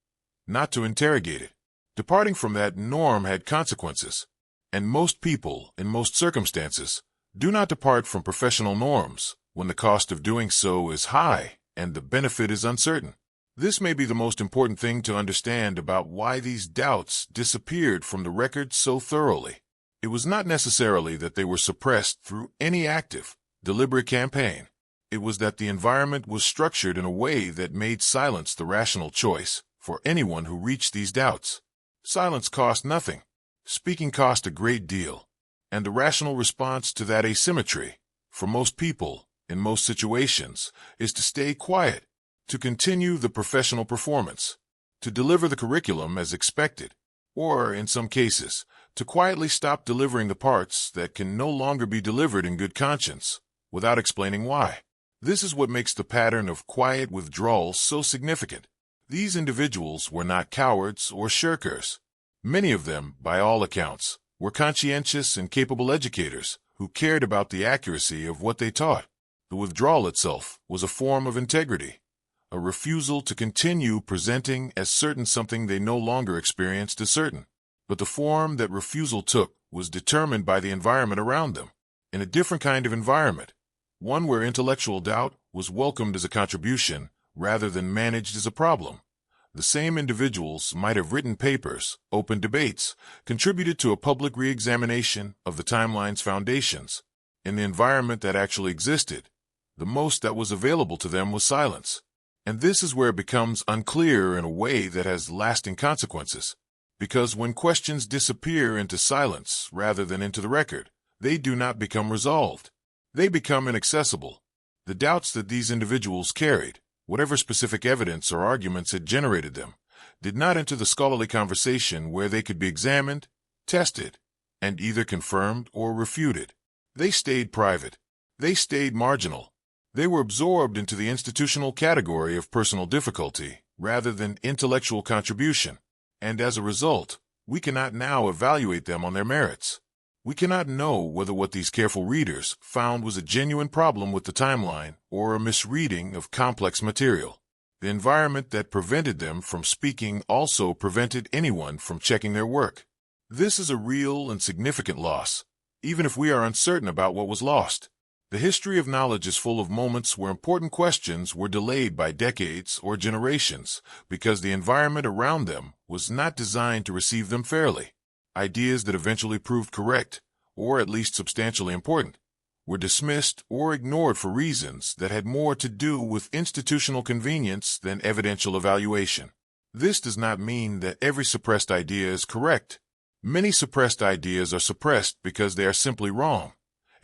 not to interrogate it. Departing from that norm had consequences, and most people, in most circumstances, do not depart from professional norms when the cost of doing so is high and the benefit is uncertain. This may be the most important thing to understand about why these doubts disappeared from the record so thoroughly. It was not necessarily that they were suppressed through any active, deliberate campaign. It was that the environment was structured in a way that made silence the rational choice for anyone who reached these doubts. Silence cost nothing. Speaking cost a great deal. And the rational response to that asymmetry, for most people, in most situations, is to stay quiet, to continue the professional performance, to deliver the curriculum as expected, or, in some cases, to quietly stop delivering the parts that can no longer be delivered in good conscience, without explaining why. This is what makes the pattern of quiet withdrawal so significant. These individuals were not cowards or shirkers. Many of them, by all accounts, were conscientious and capable educators who cared about the accuracy of what they taught. The withdrawal itself was a form of integrity, a refusal to continue presenting as certain something they no longer experienced as certain. But the form that refusal took was determined by the environment around them. In a different kind of environment, one where intellectual doubt was welcomed as a contribution rather than managed as a problem. The same individuals might have written papers, opened debates, contributed to a public re-examination of the timeline's foundations. In the environment that actually existed, the most that was available to them was silence. And this is where it becomes unclear in a way that has lasting consequences. Because when questions disappear into silence rather than into the record, they do not become resolved. They become inaccessible. The doubts that these individuals carried, whatever specific evidence or arguments had generated them, did not enter the scholarly conversation where they could be examined, tested, and either confirmed or refuted. They stayed private. They stayed marginal. They were absorbed into the institutional category of personal difficulty rather than intellectual contribution, and as a result, we cannot now evaluate them on their merits. We cannot know whether what these careful readers found was a genuine problem with the timeline or a misreading of complex material. The environment that prevented them from speaking also prevented anyone from checking their work. This is a real and significant loss, even if we are uncertain about what was lost. The history of knowledge is full of moments where important questions were delayed by decades or generations because the environment around them was not designed to receive them fairly. Ideas that eventually proved correct, or at least substantially important, were dismissed or ignored for reasons that had more to do with institutional convenience than evidential evaluation. This does not mean that every suppressed idea is correct. Many suppressed ideas are suppressed because they are simply wrong,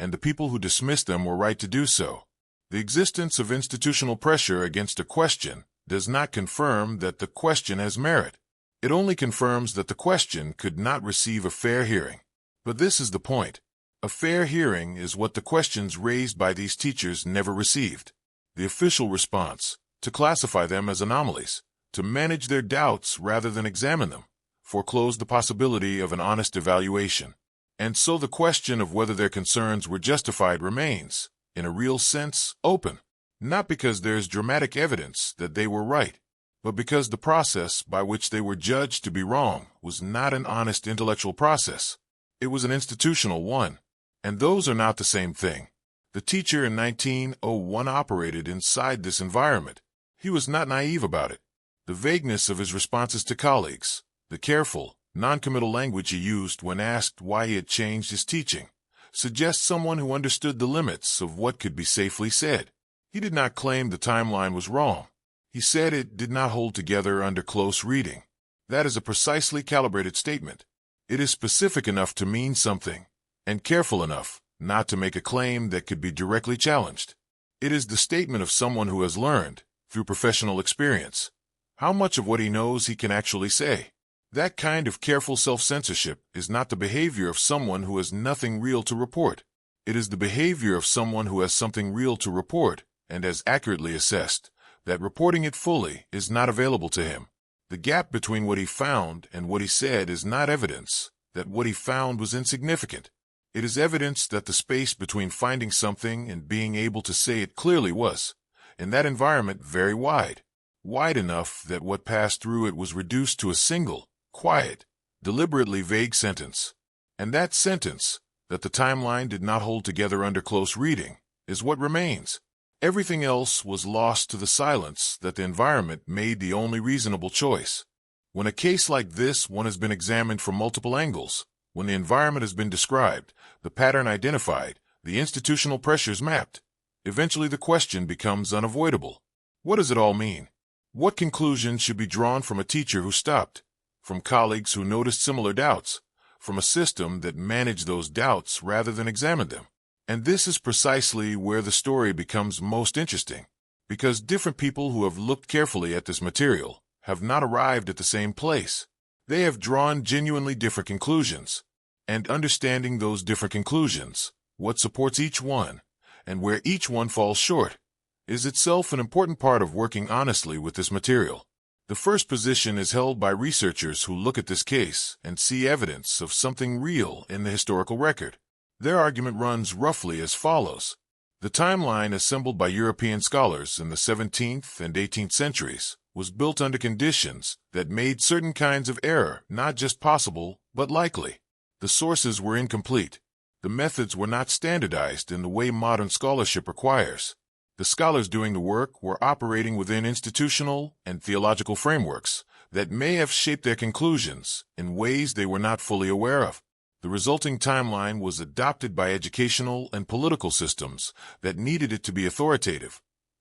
and the people who dismiss them were right to do so. The existence of institutional pressure against a question does not confirm that the question has merit. It only confirms that the question could not receive a fair hearing. But this is the point. A fair hearing is what the questions raised by these teachers never received. The official response, to classify them as anomalies, to manage their doubts rather than examine them, foreclosed the possibility of an honest evaluation. And so the question of whether their concerns were justified remains, in a real sense, open. Not because there is dramatic evidence that they were right, but because the process by which they were judged to be wrong was not an honest intellectual process. It was an institutional one. And those are not the same thing. The teacher in 1901 operated inside this environment. He was not naive about it. The vagueness of his responses to colleagues, the careful, non-committal language he used when asked why he had changed his teaching, suggests someone who understood the limits of what could be safely said. He did not claim the timeline was wrong. He said it did not hold together under close reading. That is a precisely calibrated statement. It is specific enough to mean something, and careful enough not to make a claim that could be directly challenged. It is the statement of someone who has learned, through professional experience, how much of what he knows he can actually say. That kind of careful self-censorship is not the behavior of someone who has nothing real to report. It is the behavior of someone who has something real to report and has accurately assessed that reporting it fully is not available to him. The gap between what he found and what he said is not evidence that what he found was insignificant. It is evidence that the space between finding something and being able to say it clearly was, in that environment, very wide. Wide enough that what passed through it was reduced to a single, quiet, deliberately vague sentence. And that sentence, that the timeline did not hold together under close reading, is what remains. Everything else was lost to the silence that the environment made the only reasonable choice. When a case like this one has been examined from multiple angles, when the environment has been described, the pattern identified, the institutional pressures mapped, eventually the question becomes unavoidable. What does it all mean? What conclusions should be drawn from a teacher who stopped, from colleagues who noticed similar doubts, from a system that managed those doubts rather than examined them? And this is precisely where the story becomes most interesting, because different people who have looked carefully at this material have not arrived at the same place. They have drawn genuinely different conclusions, and understanding those different conclusions, what supports each one, and where each one falls short, is itself an important part of working honestly with this material. The first position is held by researchers who look at this case and see evidence of something real in the historical record. Their argument runs roughly as follows. The timeline assembled by European scholars in the 17th and 18th centuries was built under conditions that made certain kinds of error not just possible, but likely. The sources were incomplete. The methods were not standardized in the way modern scholarship requires. The scholars doing the work were operating within institutional and theological frameworks that may have shaped their conclusions in ways they were not fully aware of. The resulting timeline was adopted by educational and political systems that needed it to be authoritative,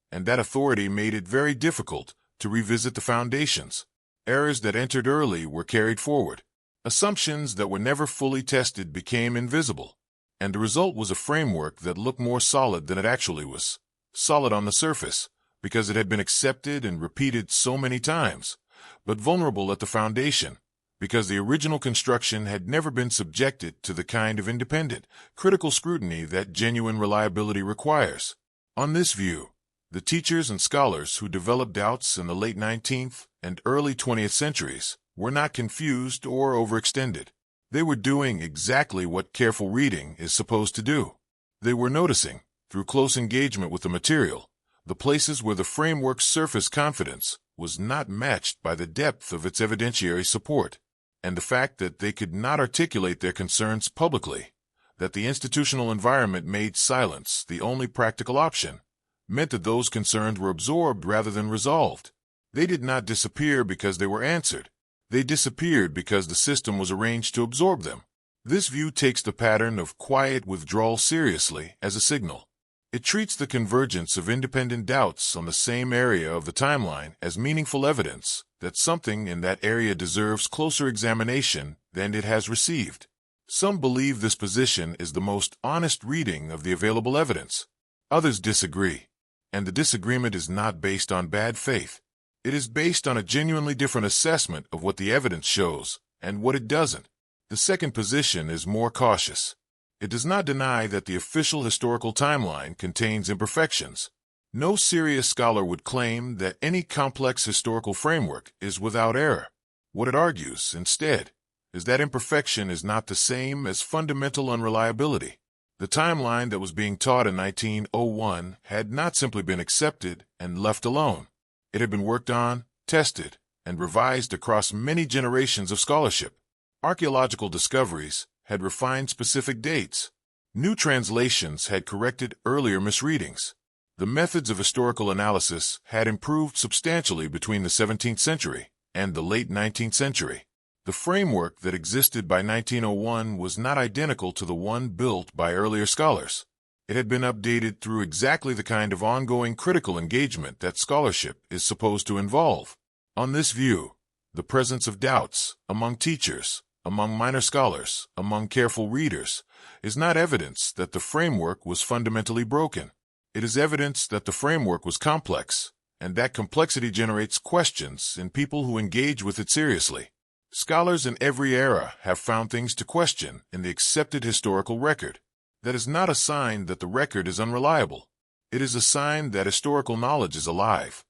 and that authority made it very difficult to revisit the foundations. Errors that entered early were carried forward. Assumptions that were never fully tested became invisible, and the result was a framework that looked more solid than it actually was. Solid on the surface, because it had been accepted and repeated so many times, but vulnerable at the foundation, because the original construction had never been subjected to the kind of independent, critical scrutiny that genuine reliability requires. On this view, the teachers and scholars who developed doubts in the late 19th and early 20th centuries were not confused or overextended. They were doing exactly what careful reading is supposed to do. They were noticing, through close engagement with the material, the places where the framework's surface confidence was not matched by the depth of its evidentiary support, and the fact that they could not articulate their concerns publicly, that the institutional environment made silence the only practical option, meant that those concerns were absorbed rather than resolved. They did not disappear because they were answered. They disappeared because the system was arranged to absorb them. This view takes the pattern of quiet withdrawal seriously as a signal. It treats the convergence of independent doubts on the same area of the timeline as meaningful evidence that something in that area deserves closer examination than it has received. Some believe this position is the most honest reading of the available evidence. Others disagree, and the disagreement is not based on bad faith. It is based on a genuinely different assessment of what the evidence shows and what it doesn't. The second position is more cautious. It does not deny that the official historical timeline contains imperfections. No serious scholar would claim that any complex historical framework is without error. What it argues, instead, is that imperfection is not the same as fundamental unreliability. The timeline that was being taught in 1901 had not simply been accepted and left alone. It had been worked on, tested, and revised across many generations of scholarship. Archaeological discoveries had refined specific dates. New translations had corrected earlier misreadings. The methods of historical analysis had improved substantially between the 17th century and the late 19th century. The framework that existed by 1901 was not identical to the one built by earlier scholars. It had been updated through exactly the kind of ongoing critical engagement that scholarship is supposed to involve. On this view, the presence of doubts among teachers, among minor scholars, among careful readers, is not evidence that the framework was fundamentally broken. It is evidence that the framework was complex, and that complexity generates questions in people who engage with it seriously. Scholars in every era have found things to question in the accepted historical record. That is not a sign that the record is unreliable. It is a sign that historical knowledge is alive,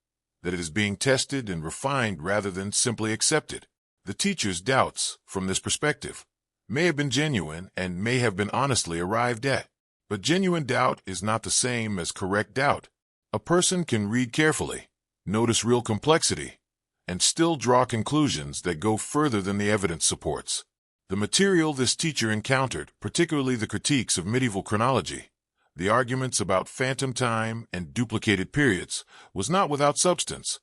that it is being tested and refined rather than simply accepted. The teacher's doubts, from this perspective, may have been genuine and may have been honestly arrived at. But genuine doubt is not the same as correct doubt. A person can read carefully, notice real complexity, and still draw conclusions that go further than the evidence supports. The material this teacher encountered, particularly the critiques of medieval chronology, the arguments about phantom time and duplicated periods, was not without substance,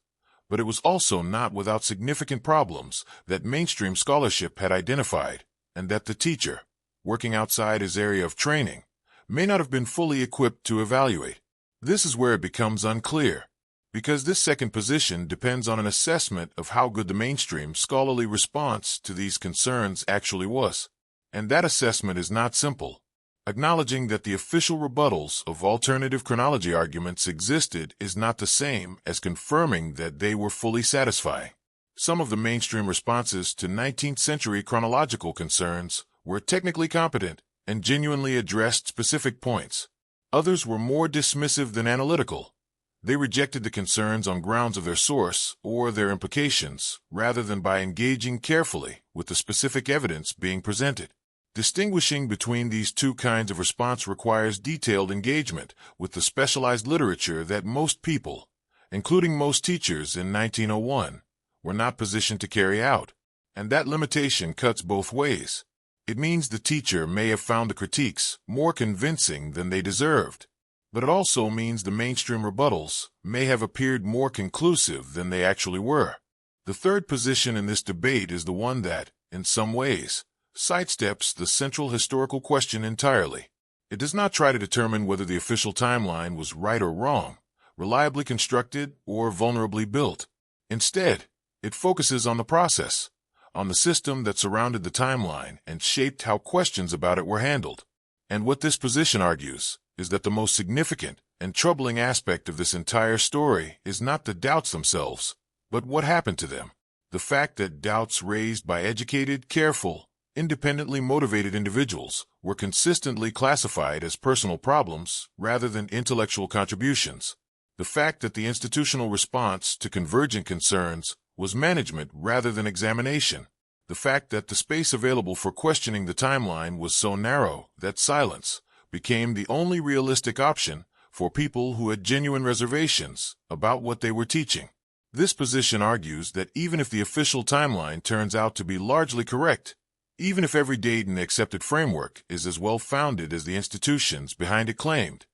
but it was also not without significant problems that mainstream scholarship had identified, and that the teacher, working outside his area of training, may not have been fully equipped to evaluate. This is where it becomes unclear, because this second position depends on an assessment of how good the mainstream scholarly response to these concerns actually was. And that assessment is not simple. Acknowledging that the official rebuttals of alternative chronology arguments existed is not the same as confirming that they were fully satisfying. Some of the mainstream responses to 19th century chronological concerns were technically competent and genuinely addressed specific points. Others were more dismissive than analytical. They rejected the concerns on grounds of their source or their implications, rather than by engaging carefully with the specific evidence being presented. Distinguishing between these two kinds of response requires detailed engagement with the specialized literature that most people, including most teachers in 1901, were not positioned to carry out, and that limitation cuts both ways. It means the teacher may have found the critiques more convincing than they deserved, but it also means the mainstream rebuttals may have appeared more conclusive than they actually were. The third position in this debate is the one that, in some ways, sidesteps the central historical question entirely. It does not try to determine whether the official timeline was right or wrong, reliably constructed or vulnerably built. Instead, it focuses on the process, on the system that surrounded the timeline and shaped how questions about it were handled. And what this position argues is that the most significant and troubling aspect of this entire story is not the doubts themselves, but what happened to them. The fact that doubts raised by educated, careful, independently motivated individuals were consistently classified as personal problems rather than intellectual contributions. The fact that the institutional response to convergent concerns was management rather than examination. The fact that the space available for questioning the timeline was so narrow that silence became the only realistic option for people who had genuine reservations about what they were teaching. This position argues that even if the official timeline turns out to be largely correct, even if every date in the accepted framework is as well founded as the institutions behind it claimed,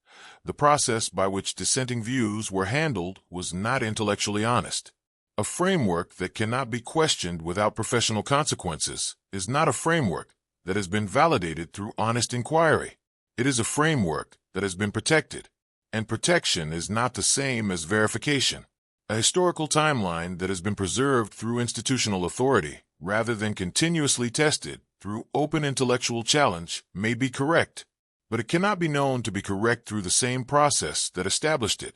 the process by which dissenting views were handled was not intellectually honest. A framework that cannot be questioned without professional consequences is not a framework that has been validated through honest inquiry. It is a framework that has been protected, and protection is not the same as verification. A historical timeline that has been preserved through institutional authority rather than continuously tested through open intellectual challenge may be correct, but it cannot be known to be correct through the same process that established it,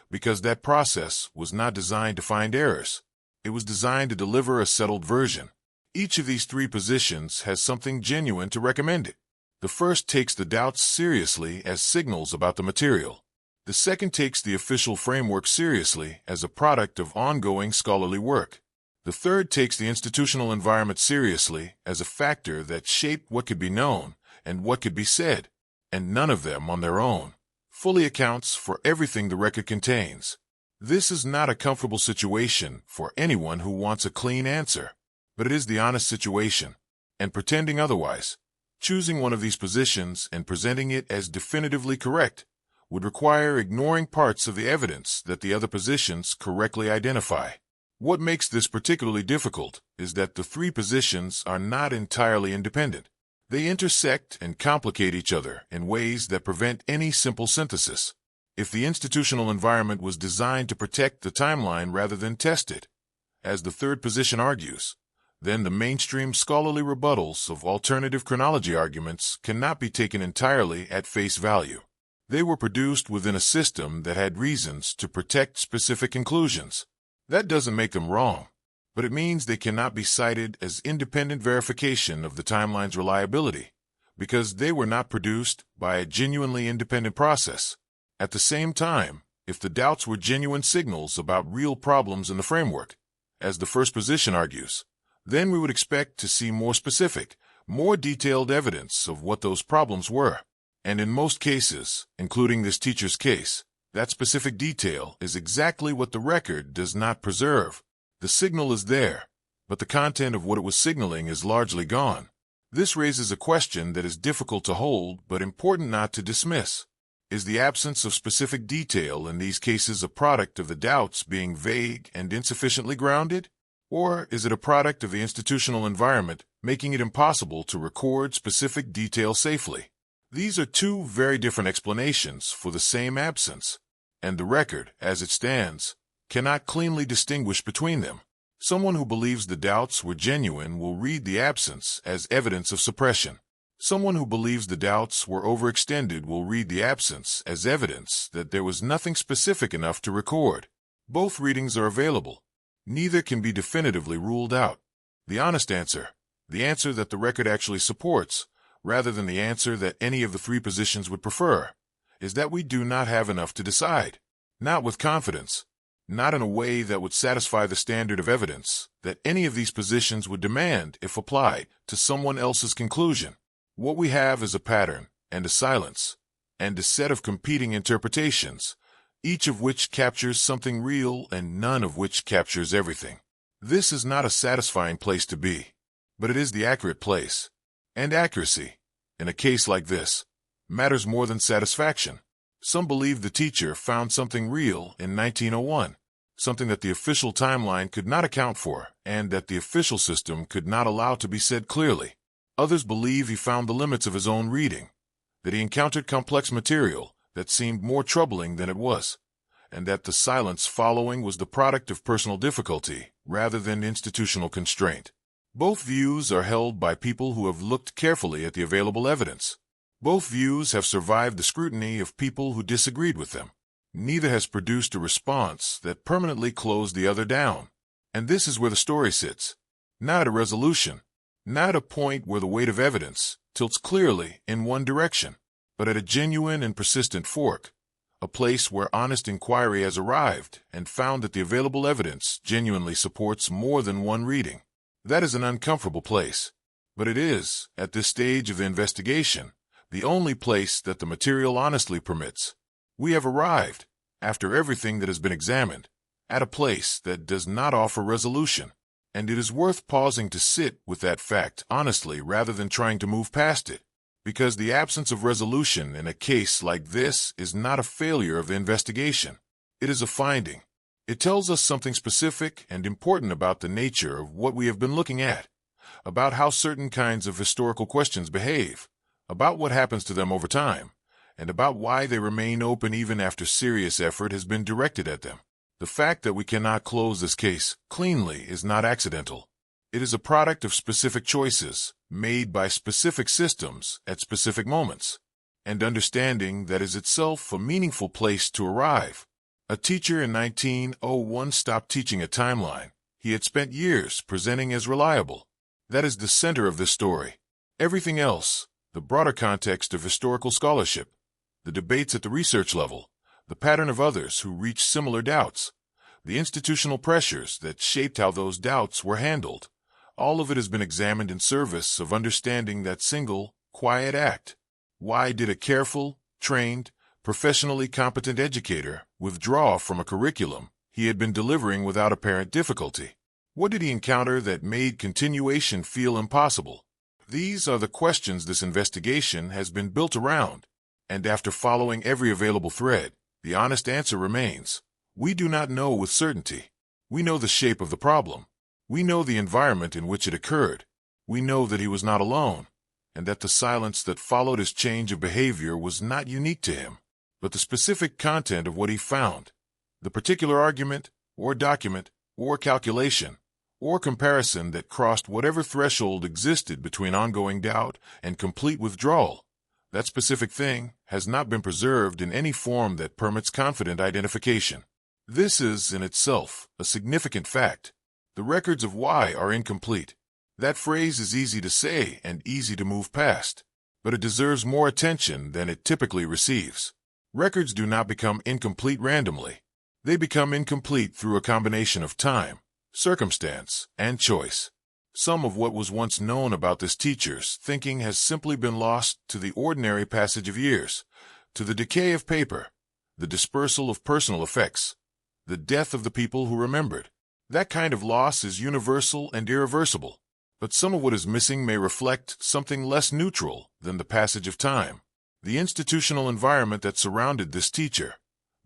because that process was not designed to find errors. It was designed to deliver a settled version. Each of these three positions has something genuine to recommend it. The first takes the doubts seriously as signals about the material. The second takes the official framework seriously as a product of ongoing scholarly work. The third takes the institutional environment seriously as a factor that shaped what could be known and what could be said, and none of them on their own fully accounts for everything the record contains. This is not a comfortable situation for anyone who wants a clean answer, but it is the honest situation, and pretending otherwise, choosing one of these positions and presenting it as definitively correct, would require ignoring parts of the evidence that the other positions correctly identify. What makes this particularly difficult is that the three positions are not entirely independent. They intersect and complicate each other in ways that prevent any simple synthesis. If the institutional environment was designed to protect the timeline rather than test it, as the third position argues, then the mainstream scholarly rebuttals of alternative chronology arguments cannot be taken entirely at face value. They were produced within a system that had reasons to protect specific conclusions. That doesn't make them wrong, but it means they cannot be cited as independent verification of the timeline's reliability, because they were not produced by a genuinely independent process. At the same time, if the doubts were genuine signals about real problems in the framework, as the first position argues, then we would expect to see more specific, more detailed evidence of what those problems were. And in most cases, including this teacher's case, that specific detail is exactly what the record does not preserve. The signal is there, but the content of what it was signaling is largely gone. This raises a question that is difficult to hold but important not to dismiss. Is the absence of specific detail in these cases a product of the doubts being vague and insufficiently grounded? Or is it a product of the institutional environment making it impossible to record specific detail safely? These are two very different explanations for the same absence, and the record, as it stands, cannot cleanly distinguish between them. Someone who believes the doubts were genuine will read the absence as evidence of suppression. Someone who believes the doubts were overextended will read the absence as evidence that there was nothing specific enough to record. Both readings are available. Neither can be definitively ruled out. The honest answer, the answer that the record actually supports, rather than the answer that any of the three positions would prefer, is that we do not have enough to decide. Not with confidence, not in a way that would satisfy the standard of evidence that any of these positions would demand if applied to someone else's conclusion. What we have is a pattern and a silence, and a set of competing interpretations, each of which captures something real and none of which captures everything. This is not a satisfying place to be, but it is the accurate place. And accuracy, in a case like this, matters more than satisfaction. Some believe the teacher found something real in 1901, something that the official timeline could not account for and that the official system could not allow to be said clearly. Others believe he found the limits of his own reading, that he encountered complex material that seemed more troubling than it was, and that the silence following was the product of personal difficulty rather than institutional constraint. Both views are held by people who have looked carefully at the available evidence. Both views have survived the scrutiny of people who disagreed with them. Neither has produced a response that permanently closed the other down. And this is where the story sits. Not at a resolution, not a point where the weight of evidence tilts clearly in one direction, but at a genuine and persistent fork, a place where honest inquiry has arrived and found that the available evidence genuinely supports more than one reading. That is an uncomfortable place, but it is, at this stage of the investigation, the only place that the material honestly permits. We have arrived, after everything that has been examined, at a place that does not offer resolution, and it is worth pausing to sit with that fact honestly rather than trying to move past it, because the absence of resolution in a case like this is not a failure of the investigation. It is a finding. It tells us something specific and important about the nature of what we have been looking at, about how certain kinds of historical questions behave, about what happens to them over time, and about why they remain open even after serious effort has been directed at them. The fact that we cannot close this case cleanly is not accidental. It is a product of specific choices made by specific systems at specific moments, and understanding that is itself a meaningful place to arrive. A teacher in 1901 stopped teaching a timeline he had spent years presenting as reliable. That is the center of this story. Everything else, the broader context of historical scholarship, the debates at the research level, the pattern of others who reached similar doubts, the institutional pressures that shaped how those doubts were handled, all of it has been examined in service of understanding that single, quiet act. Why did a careful, trained, professionally competent educator withdraw from a curriculum he had been delivering without apparent difficulty? What did he encounter that made continuation feel impossible? These are the questions this investigation has been built around, and after following every available thread, the honest answer remains: we do not know with certainty. We know the shape of the problem. We know the environment in which it occurred. We know that he was not alone, and that the silence that followed his change of behavior was not unique to him. But the specific content of what he found, the particular argument, or document, or calculation, or comparison that crossed whatever threshold existed between ongoing doubt and complete withdrawal, that specific thing has not been preserved in any form that permits confident identification. This is, in itself, a significant fact. The records of why are incomplete. That phrase is easy to say and easy to move past, but it deserves more attention than it typically receives. Records do not become incomplete randomly. They become incomplete through a combination of time, circumstance, and choice. Some of what was once known about this teacher's thinking has simply been lost to the ordinary passage of years, to the decay of paper, the dispersal of personal effects, the death of the people who remembered. That kind of loss is universal and irreversible, but some of what is missing may reflect something less neutral than the passage of time. The institutional environment that surrounded this teacher,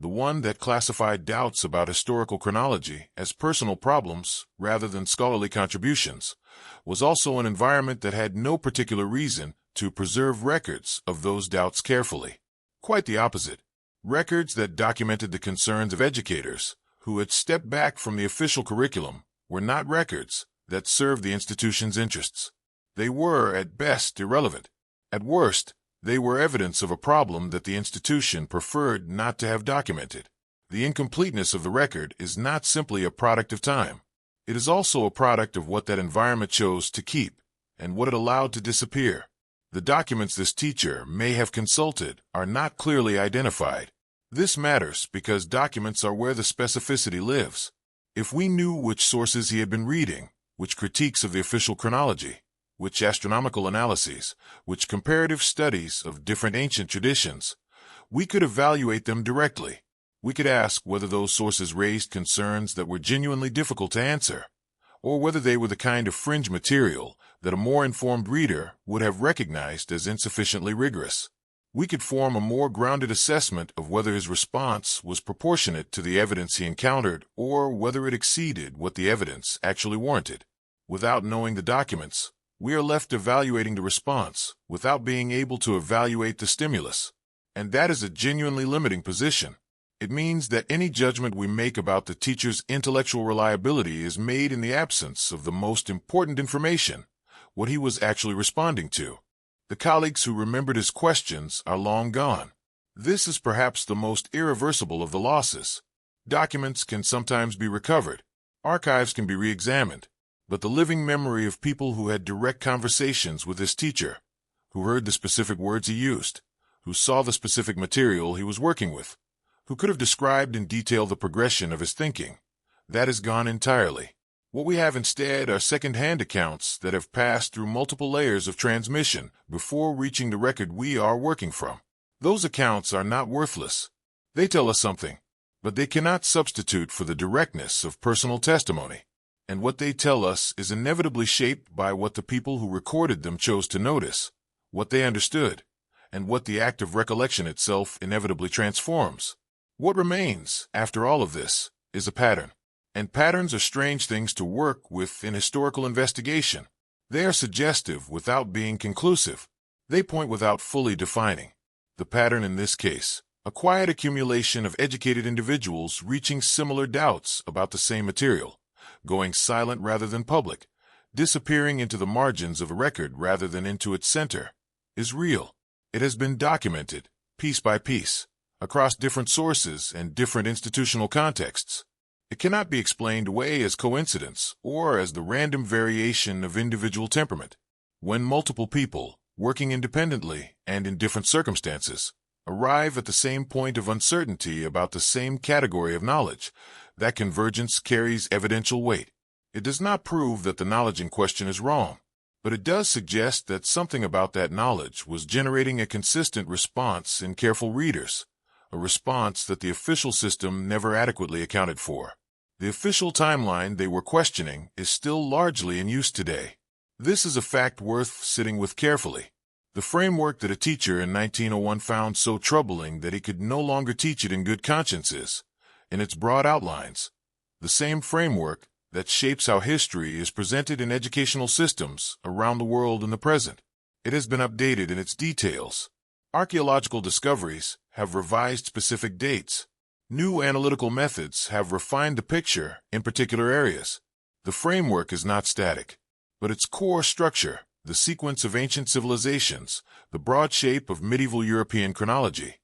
the one that classified doubts about historical chronology as personal problems rather than scholarly contributions, was also an environment that had no particular reason to preserve records of those doubts carefully. Quite the opposite. Records that documented the concerns of educators who had stepped back from the official curriculum were not records that served the institution's interests. They were, at best, irrelevant. At worst, they were evidence of a problem that the institution preferred not to have documented. The incompleteness of the record is not simply a product of time. It is also a product of what that environment chose to keep and what it allowed to disappear. The documents this teacher may have consulted are not clearly identified. This matters because documents are where the specificity lives. If we knew which sources he had been reading, which critiques of the official chronology, which astronomical analyses, which comparative studies of different ancient traditions, we could evaluate them directly. We could ask whether those sources raised concerns that were genuinely difficult to answer, or whether they were the kind of fringe material that a more informed reader would have recognized as insufficiently rigorous. we could form a more grounded assessment of whether his response was proportionate to the evidence he encountered or whether it exceeded what the evidence actually warranted. Without knowing the documents, we are left evaluating the response without being able to evaluate the stimulus. And that is a genuinely limiting position. It means that any judgment we make about the teacher's intellectual reliability is made in the absence of the most important information, what he was actually responding to. The colleagues who remembered his questions are long gone. This is perhaps the most irreversible of the losses. Documents can sometimes be recovered. Archives can be re-examined. But the living memory of people who had direct conversations with his teacher, who heard the specific words he used, who saw the specific material he was working with, who could have described in detail the progression of his thinking, that is gone entirely. What we have instead are second-hand accounts that have passed through multiple layers of transmission before reaching the record we are working from. Those accounts are not worthless. They tell us something, but they cannot substitute for the directness of personal testimony. And what they tell us is inevitably shaped by what the people who recorded them chose to notice, what they understood, and what the act of recollection itself inevitably transforms. What remains, after all of this, is a pattern. And patterns are strange things to work with in historical investigation. They are suggestive without being conclusive. They point without fully defining. The pattern in this case, a quiet accumulation of educated individuals reaching similar doubts about the same material, going silent rather than public, disappearing into the margins of a record rather than into its center, is real. It has been documented, piece by piece, across different sources and different institutional contexts. It cannot be explained away as coincidence or as the random variation of individual temperament. When multiple people, working independently and in different circumstances, arrive at the same point of uncertainty about the same category of knowledge, that convergence carries evidential weight. It does not prove that the knowledge in question is wrong, but it does suggest that something about that knowledge was generating a consistent response in careful readers, a response that the official system never adequately accounted for. The official timeline they were questioning is still largely in use today. This is a fact worth sitting with carefully. The framework that a teacher in 1901 found so troubling that he could no longer teach it in good conscience is, in its broad outlines, the same framework that shapes how history is presented in educational systems around the world in the present. It has been updated in its details. Archaeological discoveries have revised specific dates. New analytical methods have refined the picture in particular areas. The framework is not static, but its core structure, the sequence of ancient civilizations, the broad shape of medieval European chronology,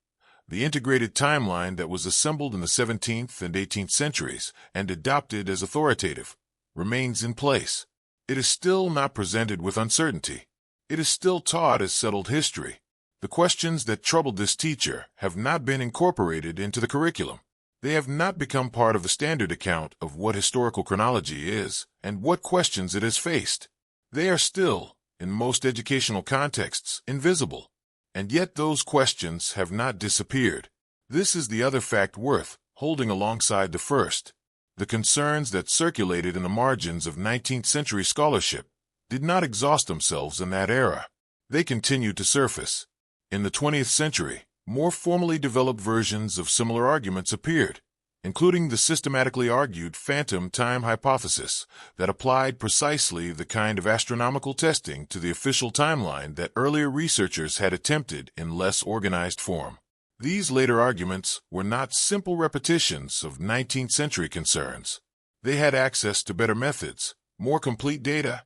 the integrated timeline that was assembled in the 17th and 18th centuries and adopted as authoritative, remains in place. It is still not presented with uncertainty. It is still taught as settled history. The questions that troubled this teacher have not been incorporated into the curriculum. They have not become part of the standard account of what historical chronology is and what questions it has faced. They are still, in most educational contexts, invisible. And yet those questions have not disappeared. This is the other fact worth holding alongside the first. The concerns that circulated in the margins of 19th century scholarship did not exhaust themselves in that era. They continued to surface. In the 20th century, more formally developed versions of similar arguments appeared, including the systematically argued phantom time hypothesis that applied precisely the kind of astronomical testing to the official timeline that earlier researchers had attempted in less organized form. These later arguments were not simple repetitions of 19th century concerns. They had access to better methods, more complete data,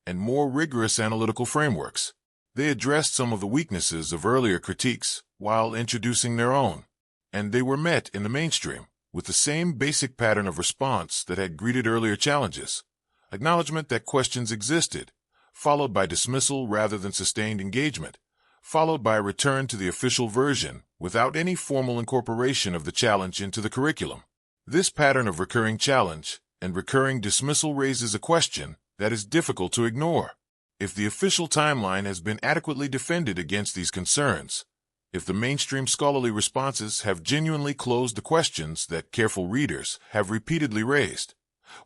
and more rigorous analytical frameworks. They addressed some of the weaknesses of earlier critiques while introducing their own, and they were met in the mainstream with the same basic pattern of response that had greeted earlier challenges: acknowledgement that questions existed, followed by dismissal rather than sustained engagement, followed by a return to the official version without any formal incorporation of the challenge into the curriculum. This pattern of recurring challenge and recurring dismissal raises a question that is difficult to ignore. If the official timeline has been adequately defended against these concerns, if the mainstream scholarly responses have genuinely closed the questions that careful readers have repeatedly raised,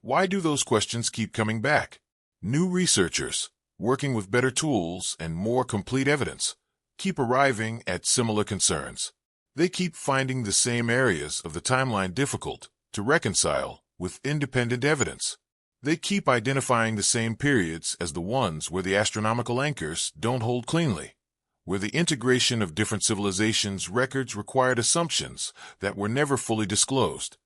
why do those questions keep coming back? New researchers, working with better tools and more complete evidence, keep arriving at similar concerns. They keep finding the same areas of the timeline difficult to reconcile with independent evidence. They keep identifying the same periods as the ones where the astronomical anchors don't hold cleanly, where the integration of different civilizations' records required assumptions that were never fully disclosed,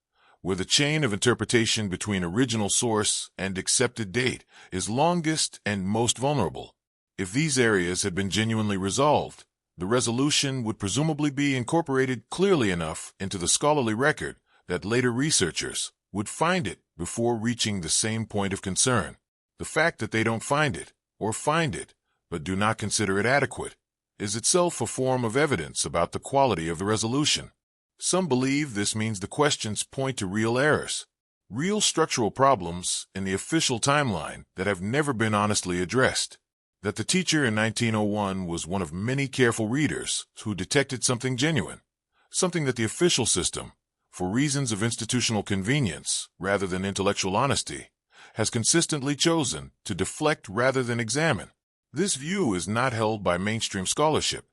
where the chain of interpretation between original source and accepted date is longest and most vulnerable. If these areas had been genuinely resolved, the resolution would presumably be incorporated clearly enough into the scholarly record that later researchers would find it before reaching the same point of concern. The fact that they don't find it, or find it, but do not consider it adequate, is itself a form of evidence about the quality of the resolution. Some believe this means the questions point to real errors, real structural problems in the official timeline that have never been honestly addressed. That the teacher in 1901 was one of many careful readers who detected something genuine, something that the official system, for reasons of institutional convenience rather than intellectual honesty, has consistently chosen to deflect rather than examine. This view is not held by mainstream scholarship,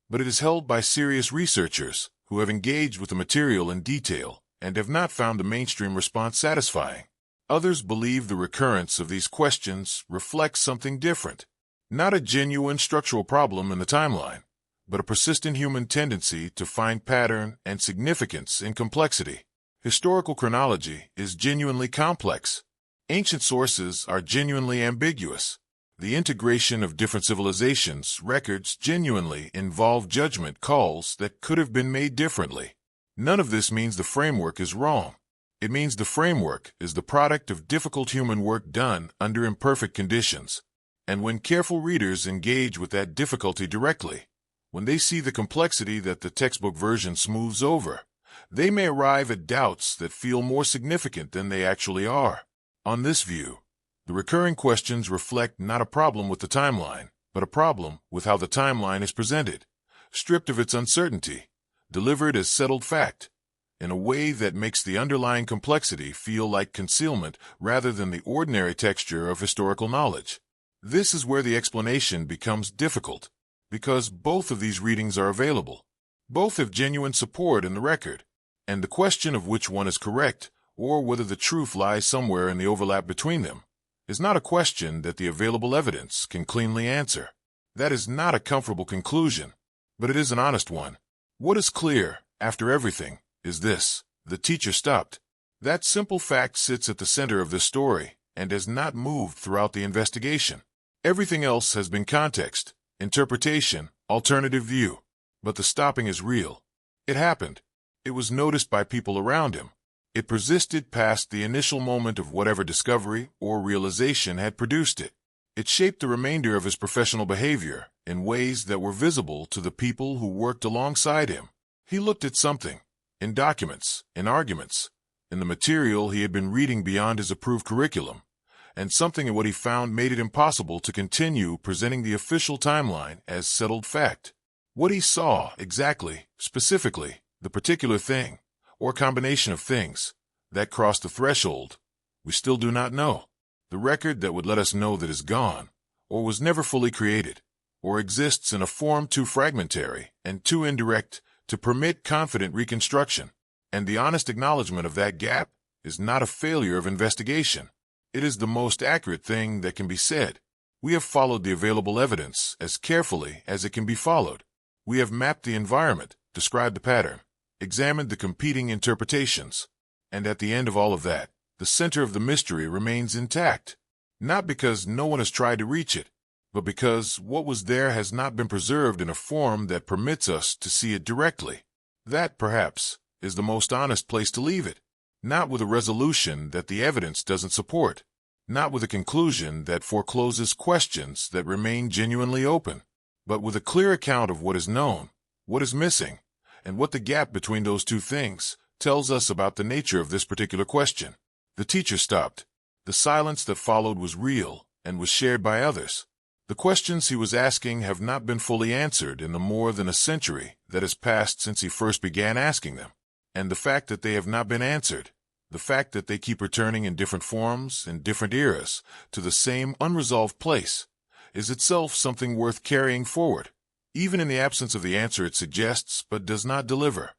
but it is held by serious researchers who have engaged with the material in detail and have not found the mainstream response satisfying. Others believe the recurrence of these questions reflects something different, not a genuine structural problem in the timeline, but a persistent human tendency to find pattern and significance in complexity. Historical chronology is genuinely complex. Ancient sources are genuinely ambiguous. The integration of different civilizations' records genuinely involve judgment calls that could have been made differently. None of this means the framework is wrong. It means the framework is the product of difficult human work done under imperfect conditions. And when careful readers engage with that difficulty directly, when they see the complexity that the textbook version smooths over, they may arrive at doubts that feel more significant than they actually are. On this view, the recurring questions reflect not a problem with the timeline, but a problem with how the timeline is presented, stripped of its uncertainty, delivered as settled fact, in a way that makes the underlying complexity feel like concealment rather than the ordinary texture of historical knowledge. This is where the explanation becomes difficult, because both of these readings are available. Both have genuine support in the record, and the question of which one is correct, or whether the truth lies somewhere in the overlap between them, is not a question that the available evidence can cleanly answer. That is not a comfortable conclusion, but it is an honest one. What is clear, after everything, is this: the teacher stopped. That simple fact sits at the center of this story, and has not moved throughout the investigation. Everything else has been context, interpretation, alternative view. But the stopping is real. It happened. It was noticed by people around him. It persisted past the initial moment of whatever discovery or realization had produced it. It shaped the remainder of his professional behavior in ways that were visible to the people who worked alongside him. He looked at something, in documents, in arguments, in the material he had been reading beyond his approved curriculum, and something in what he found made it impossible to continue presenting the official timeline as settled fact. What he saw, exactly, specifically, the particular thing, or combination of things, that crossed the threshold, we still do not know. The record that would let us know that is gone, or was never fully created, or exists in a form too fragmentary and too indirect to permit confident reconstruction. And the honest acknowledgement of that gap is not a failure of investigation. It is the most accurate thing that can be said. We have followed the available evidence as carefully as it can be followed. We have mapped the environment, described the pattern, examined the competing interpretations, and at the end of all of that, the center of the mystery remains intact. Not because no one has tried to reach it, but because what was there has not been preserved in a form that permits us to see it directly. That, perhaps, is the most honest place to leave it. Not with a resolution that the evidence doesn't support, not with a conclusion that forecloses questions that remain genuinely open, but with a clear account of what is known, what is missing, and what the gap between those two things tells us about the nature of this particular question. The teacher stopped. The silence that followed was real and was shared by others. The questions he was asking have not been fully answered in the more than a century that has passed since he first began asking them. And the fact that they have not been answered, the fact that they keep returning in different forms, in different eras, to the same unresolved place, is itself something worth carrying forward. even in the absence of the answer it suggests but does not deliver.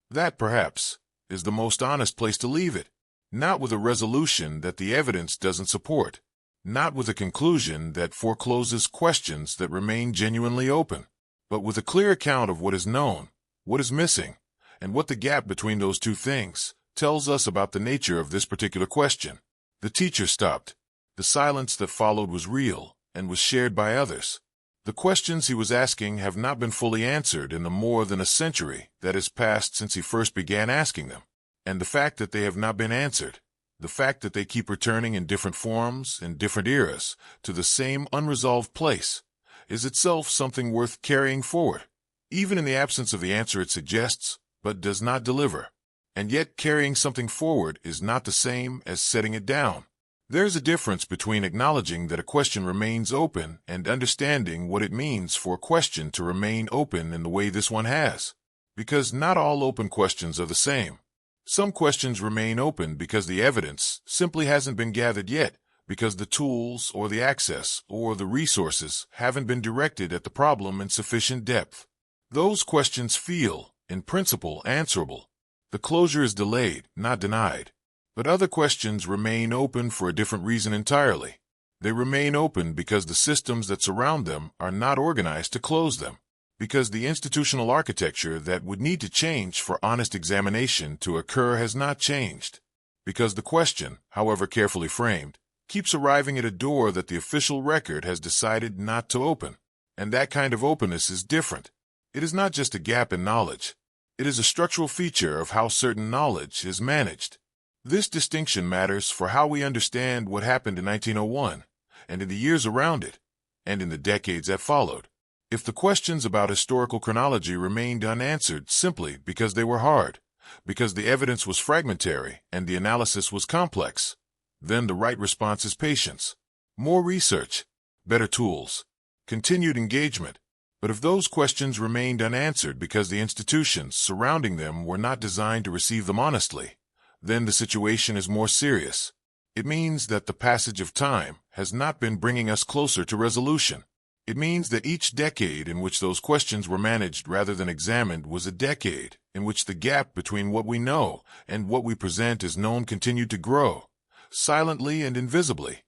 That, perhaps, is the most honest place to leave it. Not with a resolution that the evidence doesn't support. Not with a conclusion that forecloses questions that remain genuinely open, but with a clear account of what is known, what is missing, and what the gap between those two things tells us about the nature of this particular question. The teacher stopped. The silence that followed was real and was shared by others. The questions he was asking have not been fully answered in the more than a century that has passed since he first began asking them. And the fact that they have not been answered, the fact that they keep returning in different forms, in different eras, to the same unresolved place, is itself something worth carrying forward, even in the absence of the answer it suggests, but does not deliver. And yet carrying something forward is not the same as setting it down. There's a difference between acknowledging that a question remains open and understanding what it means for a question to remain open in the way this one has. Because not all open questions are the same. Some questions remain open because the evidence simply hasn't been gathered yet, because the tools or the access or the resources haven't been directed at the problem in sufficient depth. Those questions feel, in principle, answerable. The closure is delayed, not denied. But other questions remain open for a different reason entirely. They remain open because the systems that surround them are not organized to close them. Because the institutional architecture that would need to change for honest examination to occur has not changed. Because the question, however carefully framed, keeps arriving at a door that the official record has decided not to open. And that kind of openness is different. It is not just a gap in knowledge. It is a structural feature of how certain knowledge is managed. This distinction matters for how we understand what happened in 1901, and in the years around it, and in the decades that followed. If the questions about historical chronology remained unanswered simply because they were hard, because the evidence was fragmentary and the analysis was complex, then the right response is patience, more research, better tools, continued engagement. But if those questions remained unanswered because the institutions surrounding them were not designed to receive them honestly, then the situation is more serious. It means that the passage of time has not been bringing us closer to resolution. It means that each decade in which those questions were managed rather than examined was a decade in which the gap between what we know and what we present as known continued to grow, silently and invisibly,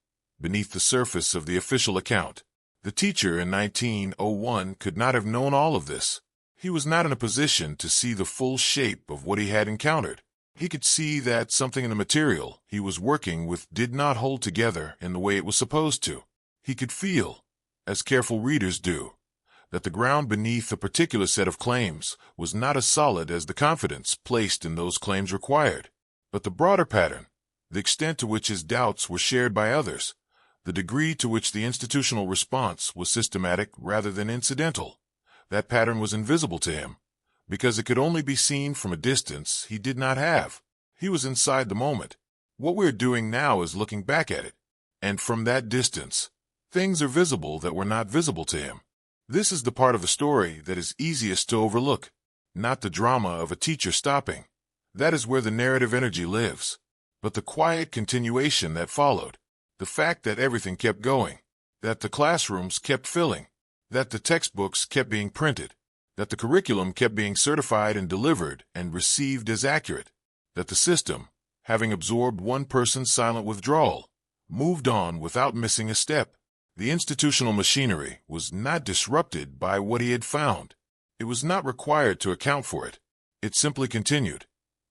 beneath the surface of the official account. The teacher in 1901 could not have known all of this. He was not in a position to see the full shape of what he had encountered. He could see that something in the material he was working with did not hold together in the way it was supposed to. He could feel, as careful readers do, that the ground beneath a particular set of claims was not as solid as the confidence placed in those claims required. But the broader pattern, the extent to which his doubts were shared by others, the degree to which the institutional response was systematic rather than incidental, that pattern was invisible to him, because it could only be seen from a distance he did not have. He was inside the moment. What we're doing now is looking back at it, and from that distance, things are visible that were not visible to him. This is the part of the story that is easiest to overlook, not the drama of a teacher stopping. That is where the narrative energy lives. But the quiet continuation that followed, the fact that everything kept going, that the classrooms kept filling, that the textbooks kept being printed, that the curriculum kept being certified and delivered and received as accurate, that the system, having absorbed one person's silent withdrawal, moved on without missing a step. The institutional machinery was not disrupted by what he had found. It was not required to account for it. It simply continued,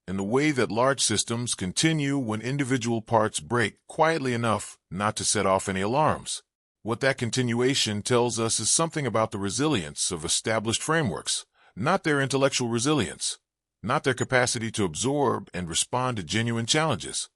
in the way that large systems continue when individual parts break quietly enough not to set off any alarms. What that continuation tells us is something about the resilience of established frameworks, not their intellectual resilience, not their capacity to absorb and respond to genuine challenges,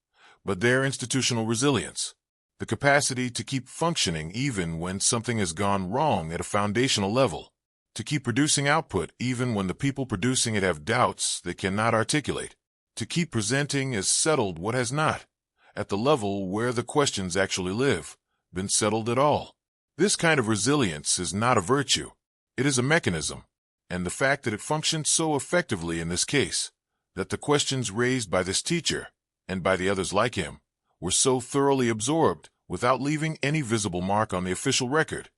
but their institutional resilience. The capacity to keep functioning even when something has gone wrong at a foundational level, to keep producing output even when the people producing it have doubts they cannot articulate, to keep presenting as settled what has not, at the level where the questions actually live, been settled at all. This kind of resilience is not a virtue. It is a mechanism, and the fact that it functioned so effectively in this case, that the questions raised by this teacher, and by the others like him, were so thoroughly absorbed without leaving any visible mark on the official record,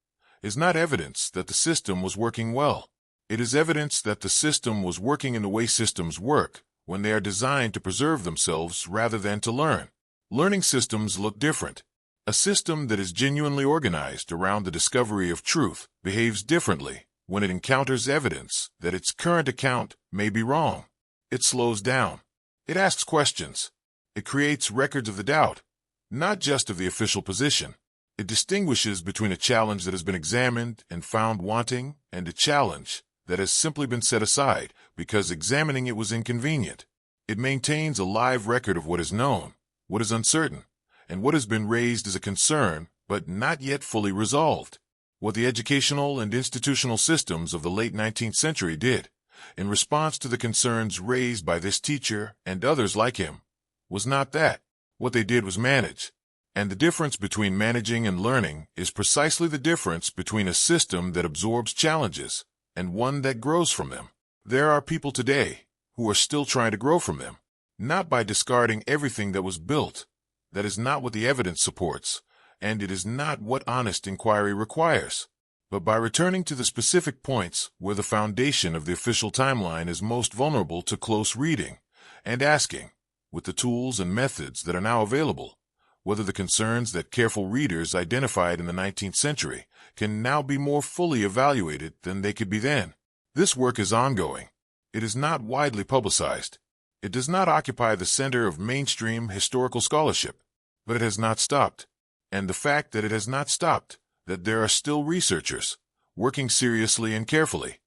is not evidence that the system was working well. It is evidence that the system was working in the way systems work, when they are designed to preserve themselves rather than to learn. Learning systems look different. A system that is genuinely organized around the discovery of truth behaves differently when it encounters evidence that its current account may be wrong. It slows down. It asks questions. It creates records of the doubt, not just of the official position. It distinguishes between a challenge that has been examined and found wanting and a challenge that has simply been set aside because examining it was inconvenient. It maintains a live record of what is known, what is uncertain, and what has been raised as a concern but not yet fully resolved. What the educational and institutional systems of the late 19th century did, in response to the concerns raised by this teacher and others like him, was not that. What they did was manage. And the difference between managing and learning is precisely the difference between a system that absorbs challenges and one that grows from them. There are people today who are still trying to grow from them, not by discarding everything that was built. That is not what the evidence supports, and it is not what honest inquiry requires, but by returning to the specific points where the foundation of the official timeline is most vulnerable to close reading, and asking, with the tools and methods that are now available, whether the concerns that careful readers identified in the 19th century can now be more fully evaluated than they could be then. This work is ongoing. It is not widely publicized. It does not occupy the center of mainstream historical scholarship, but it has not stopped. And the fact that it has not stopped, that there are still researchers, working seriously and carefully,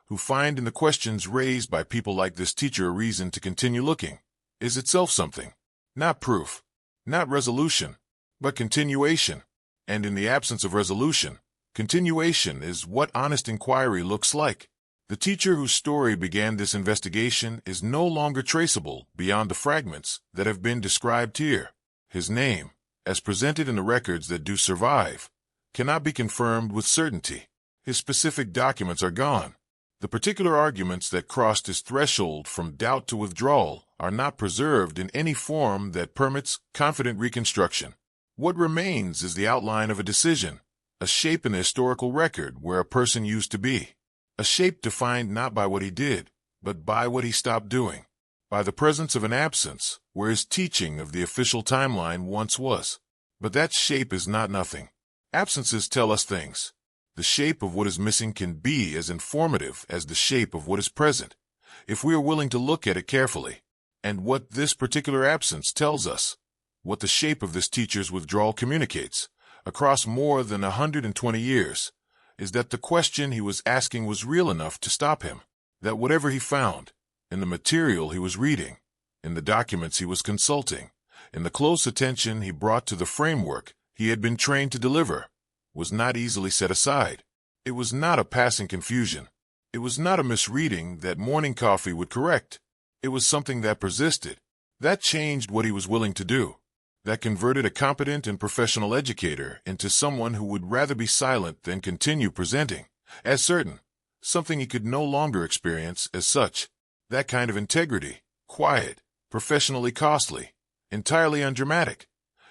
who find in the questions raised by people like this teacher a reason to continue looking, is itself something. Not proof, not resolution, but continuation. And in the absence of resolution, continuation is what honest inquiry looks like. The teacher whose story began this investigation is no longer traceable beyond the fragments that have been described here. His name, as presented in the records that do survive, cannot be confirmed with certainty. His specific documents are gone. The particular arguments that crossed his threshold from doubt to withdrawal are not preserved in any form that permits confident reconstruction. What remains is the outline of a decision, a shape in the historical record where a person used to be, a shape defined not by what he did, but by what he stopped doing, by the presence of an absence where his teaching of the official timeline once was. But that shape is not nothing. Absences tell us things. The shape of what is missing can be as informative as the shape of what is present, if we are willing to look at it carefully. And what this particular absence tells us, what the shape of this teacher's withdrawal communicates, across more than 120 years, is that the question he was asking was real enough to stop him, that whatever he found, in the material he was reading, in the documents he was consulting, in the close attention he brought to the framework he had been trained to deliver, was not easily set aside. It was not a passing confusion. It was not a misreading that morning coffee would correct. It was something that persisted, that changed what he was willing to do, that converted a competent and professional educator into someone who would rather be silent than continue presenting, as certain, something he could no longer experience as such. That kind of integrity, quiet, professionally costly, entirely undramatic,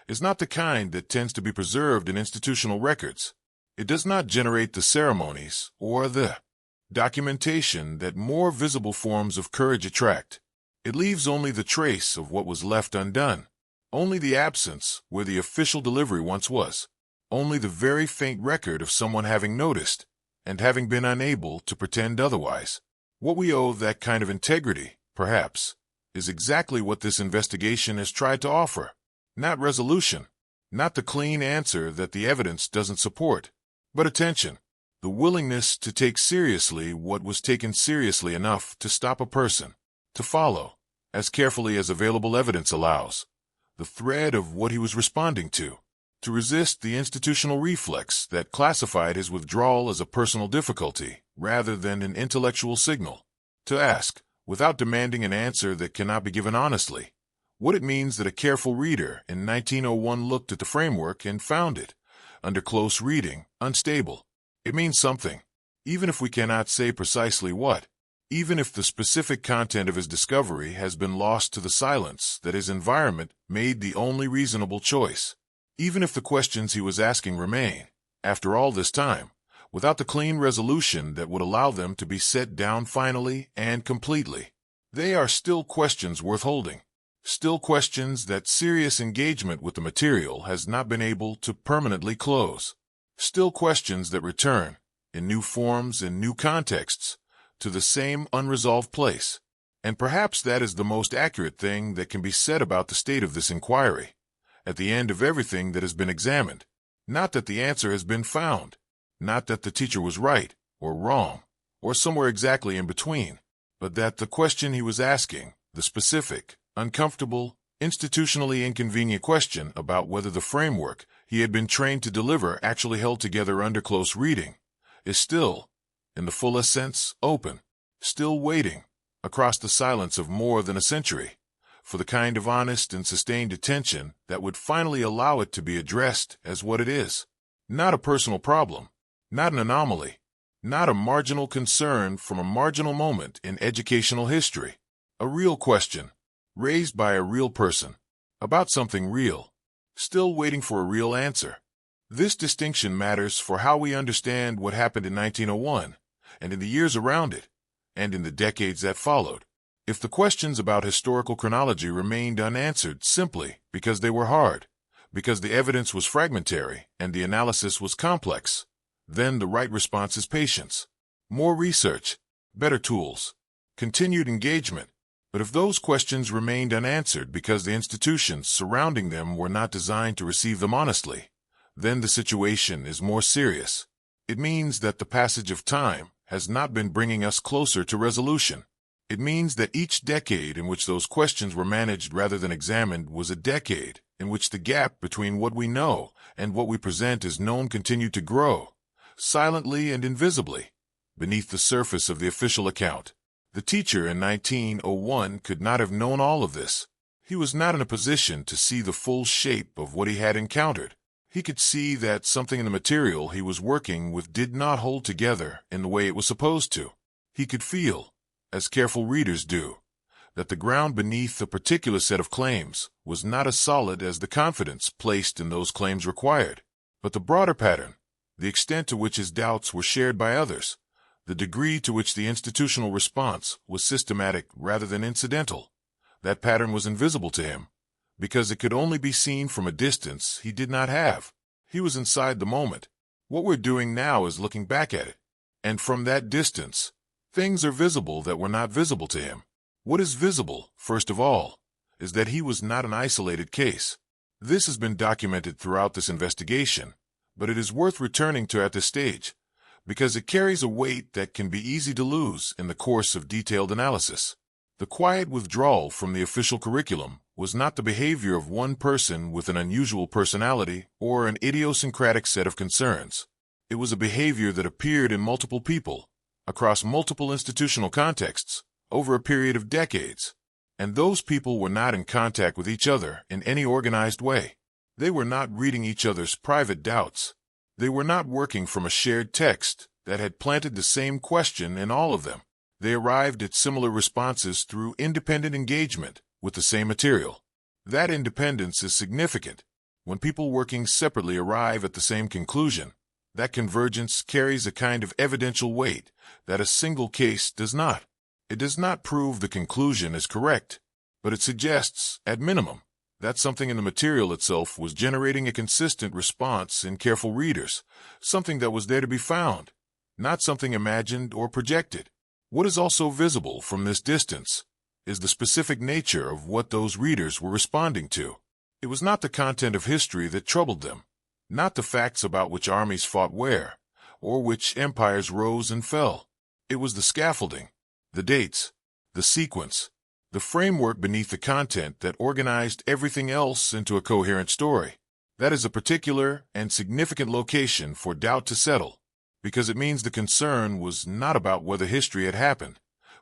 is not the kind that tends to be preserved in institutional records. It does not generate the ceremonies or the documentation that more visible forms of courage attract. It leaves only the trace of what was left undone, only the absence where the official delivery once was, only the very faint record of someone having noticed and having been unable to pretend otherwise. What we owe that kind of integrity, perhaps, is exactly what this investigation has tried to offer. Not resolution, not the clean answer that the evidence doesn't support, but attention, the willingness to take seriously what was taken seriously enough to stop a person, to follow, as carefully as available evidence allows, the thread of what he was responding to resist the institutional reflex that classified his withdrawal as a personal difficulty rather than an intellectual signal, to ask, without demanding an answer that cannot be given honestly, what it means that a careful reader in 1901 looked at the framework and found it, under close reading, unstable. It means something, even if we cannot say precisely what, even if the specific content of his discovery has been lost to the silence that his environment made the only reasonable choice, even if the questions he was asking remain, after all this time, without the clean resolution that would allow them to be set down finally and completely. They are still questions worth holding. Still questions that serious engagement with the material has not been able to permanently close. Still questions that return, in new forms and new contexts, to the same unresolved place. And perhaps that is the most accurate thing that can be said about the state of this inquiry, at the end of everything that has been examined. Not that the answer has been found, not that the teacher was right or wrong, or somewhere exactly in between, but that the question he was asking, the specific, uncomfortable, institutionally inconvenient question about whether the framework he had been trained to deliver actually held together under close reading, is still, in the fullest sense, open, still waiting, across the silence of more than a century, for the kind of honest and sustained attention that would finally allow it to be addressed as what it is. Not a personal problem, not an anomaly, not a marginal concern from a marginal moment in educational history. A real question, raised by a real person, about something real, still waiting for a real answer. This distinction matters for how we understand what happened in 1901, and in the years around it, and in the decades that followed. If the questions about historical chronology remained unanswered simply because they were hard, because the evidence was fragmentary and the analysis was complex, then the right response is patience, more research, better tools, continued engagement. But if those questions remained unanswered because the institutions surrounding them were not designed to receive them honestly, then the situation is more serious. It means that the passage of time has not been bringing us closer to resolution. It means that each decade in which those questions were managed rather than examined was a decade in which the gap between what we know and what we present as known continued to grow, silently and invisibly, beneath the surface of the official account. The teacher in 1901 could not have known all of this. He was not in a position to see the full shape of what he had encountered. He could see that something in the material he was working with did not hold together in the way it was supposed to. He could feel, as careful readers do, that the ground beneath a particular set of claims was not as solid as the confidence placed in those claims required. But the broader pattern, the extent to which his doubts were shared by others, the degree to which the institutional response was systematic rather than incidental, that pattern was invisible to him, because it could only be seen from a distance he did not have. He was inside the moment. What we're doing now is looking back at it. And from that distance, things are visible that were not visible to him. What is visible, first of all, is that he was not an isolated case. This has been documented throughout this investigation, but it is worth returning to at this stage, because it carries a weight that can be easy to lose in the course of detailed analysis. The quiet withdrawal from the official curriculum was not the behavior of one person with an unusual personality or an idiosyncratic set of concerns. It was a behavior that appeared in multiple people, across multiple institutional contexts, over a period of decades. And those people were not in contact with each other in any organized way. They were not reading each other's private doubts. They were not working from a shared text that had planted the same question in all of them. They arrived at similar responses through independent engagement with the same material. That independence is significant. When people working separately arrive at the same conclusion, that convergence carries a kind of evidential weight that a single case does not. It does not prove the conclusion is correct, but it suggests, at minimum, that something in the material itself was generating a consistent response in careful readers, something that was there to be found, not something imagined or projected. What is also visible from this distance is the specific nature of what those readers were responding to. It was not the content of history that troubled them, not the facts about which armies fought where, or which empires rose and fell. It was the scaffolding, the dates, the sequence, the framework beneath the content that organized everything else into a coherent story. That is a particular and significant location for doubt to settle, because it means the concern was not about whether history had happened,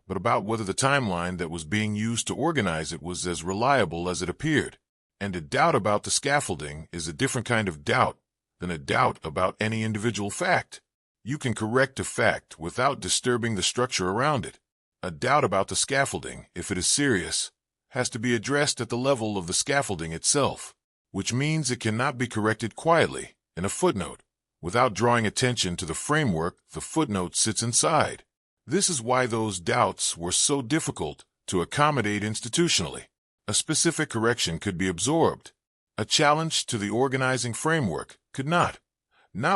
but about whether the timeline that was being used to organize it was as reliable as it appeared. And a doubt about the scaffolding is a different kind of doubt than a doubt about any individual fact. You can correct a fact without disturbing the structure around it. A doubt about the scaffolding, if it is serious, has to be addressed at the level of the scaffolding itself, which means it cannot be corrected quietly, in a footnote, without drawing attention to the framework the footnote sits inside. This is why those doubts were so difficult to accommodate institutionally. A specific correction could be absorbed. A challenge to the organizing framework could not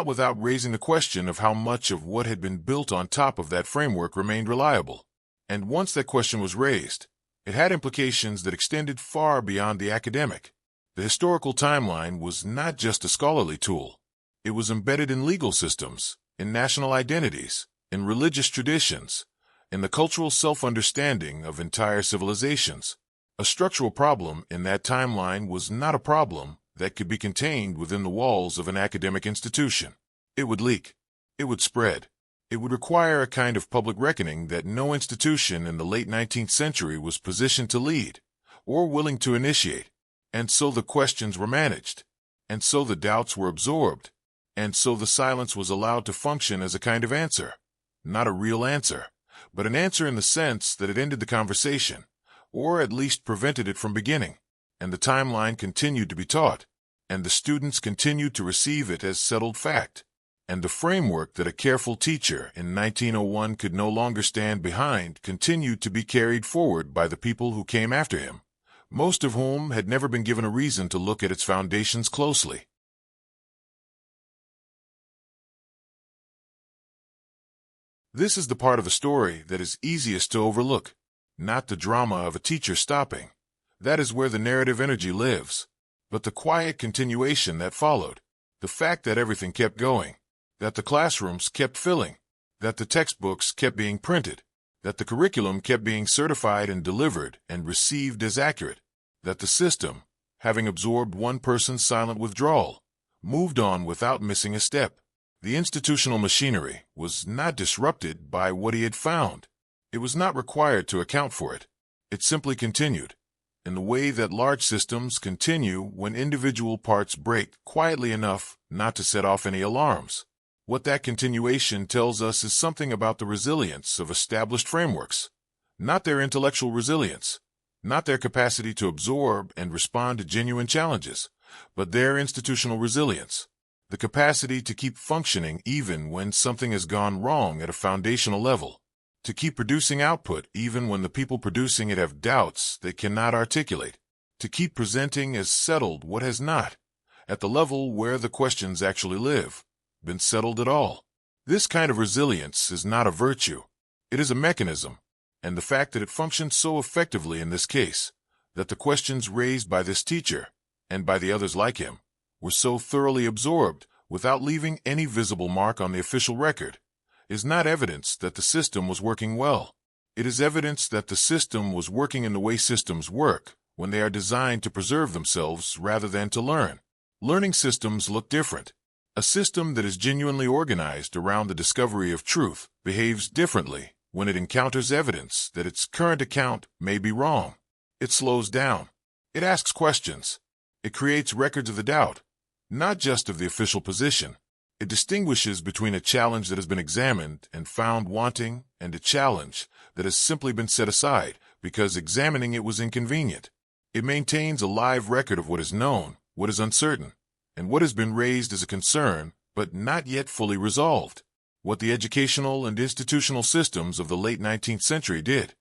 without raising the question of how much of what had been built on top of that framework remained reliable. And once that question was raised, it had implications that extended far beyond the academic. The historical timeline was not just a scholarly tool. It was embedded in legal systems, in national identities, in religious traditions, in the cultural self-understanding of entire civilizations. A structural problem in that timeline was not a problem that could be contained within the walls of an academic institution. It would leak. It would spread. It would require a kind of public reckoning that no institution in the late 19th century was positioned to lead or willing to initiate. And so the questions were managed. And so the doubts were absorbed. And so the silence was allowed to function as a kind of answer. Not a real answer, but an answer in the sense that it ended the conversation, or at least prevented it from beginning. And the timeline continued to be taught, and the students continued to receive it as settled fact. And the framework that a careful teacher in 1901 could no longer stand behind continued to be carried forward by the people who came after him, most of whom had never been given a reason to look at its foundations closely. This is the part of the story that is easiest to overlook, not the drama of a teacher stopping. That is where the narrative energy lives, but the quiet continuation that followed, the fact that everything kept going, that the classrooms kept filling, that the textbooks kept being printed, that the curriculum kept being certified and delivered and received as accurate, that the system, having absorbed one person's silent withdrawal, moved on without missing a step. The institutional machinery was not disrupted by what he had found. It was not required to account for it. It simply continued, in the way that large systems continue when individual parts break quietly enough not to set off any alarms. What that continuation tells us is something about the resilience of established frameworks, not their intellectual resilience, not their capacity to absorb and respond to genuine challenges, but their institutional resilience. The capacity to keep functioning even when something has gone wrong at a foundational level, to keep producing output even when the people producing it have doubts they cannot articulate, to keep presenting as settled what has not, at the level where the questions actually live, been settled at all. This kind of resilience is not a virtue. It is a mechanism, and the fact that it functions so effectively in this case, that the questions raised by this teacher, and by the others like him, were so thoroughly absorbed without leaving any visible mark on the official record, is not evidence that the system was working well. It is evidence that the system was working in the way systems work when they are designed to preserve themselves rather than to learn. Learning systems look different. A system that is genuinely organized around the discovery of truth behaves differently when it encounters evidence that its current account may be wrong. It slows down. It asks questions. It creates records of the doubt, not just of the official position. It distinguishes between a challenge that has been examined and found wanting and a challenge that has simply been set aside because examining it was inconvenient. It maintains a live record of what is known, what is uncertain, and what has been raised as a concern but not yet fully resolved. What the educational and institutional systems of the late 19th century did,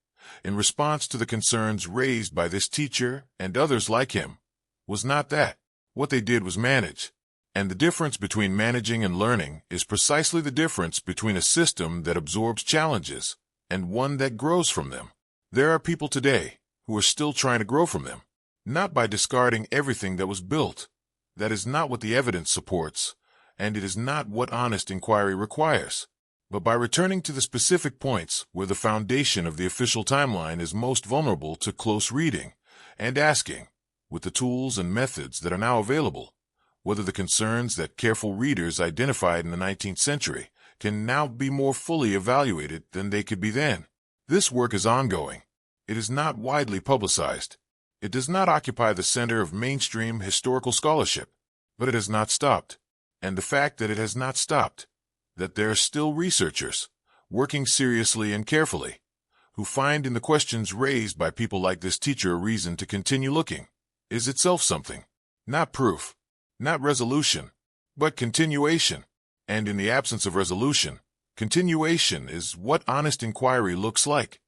in response to the concerns raised by this teacher and others like him, was not that. What they did was manage. And the difference between managing and learning is precisely the difference between a system that absorbs challenges and one that grows from them. There are people today who are still trying to grow from them, not by discarding everything that was built. That is not what the evidence supports, and it is not what honest inquiry requires, but by returning to the specific points where the foundation of the official timeline is most vulnerable to close reading, and asking, with the tools and methods that are now available, whether the concerns that careful readers identified in the 19th century can now be more fully evaluated than they could be then. This work is ongoing. It is not widely publicized. It does not occupy the center of mainstream historical scholarship, but it has not stopped. And the fact that it has not stopped, that there are still researchers, working seriously and carefully, who find in the questions raised by people like this teacher a reason to continue looking, is itself something. Not proof, not resolution, but continuation. And in the absence of resolution, continuation is what honest inquiry looks like.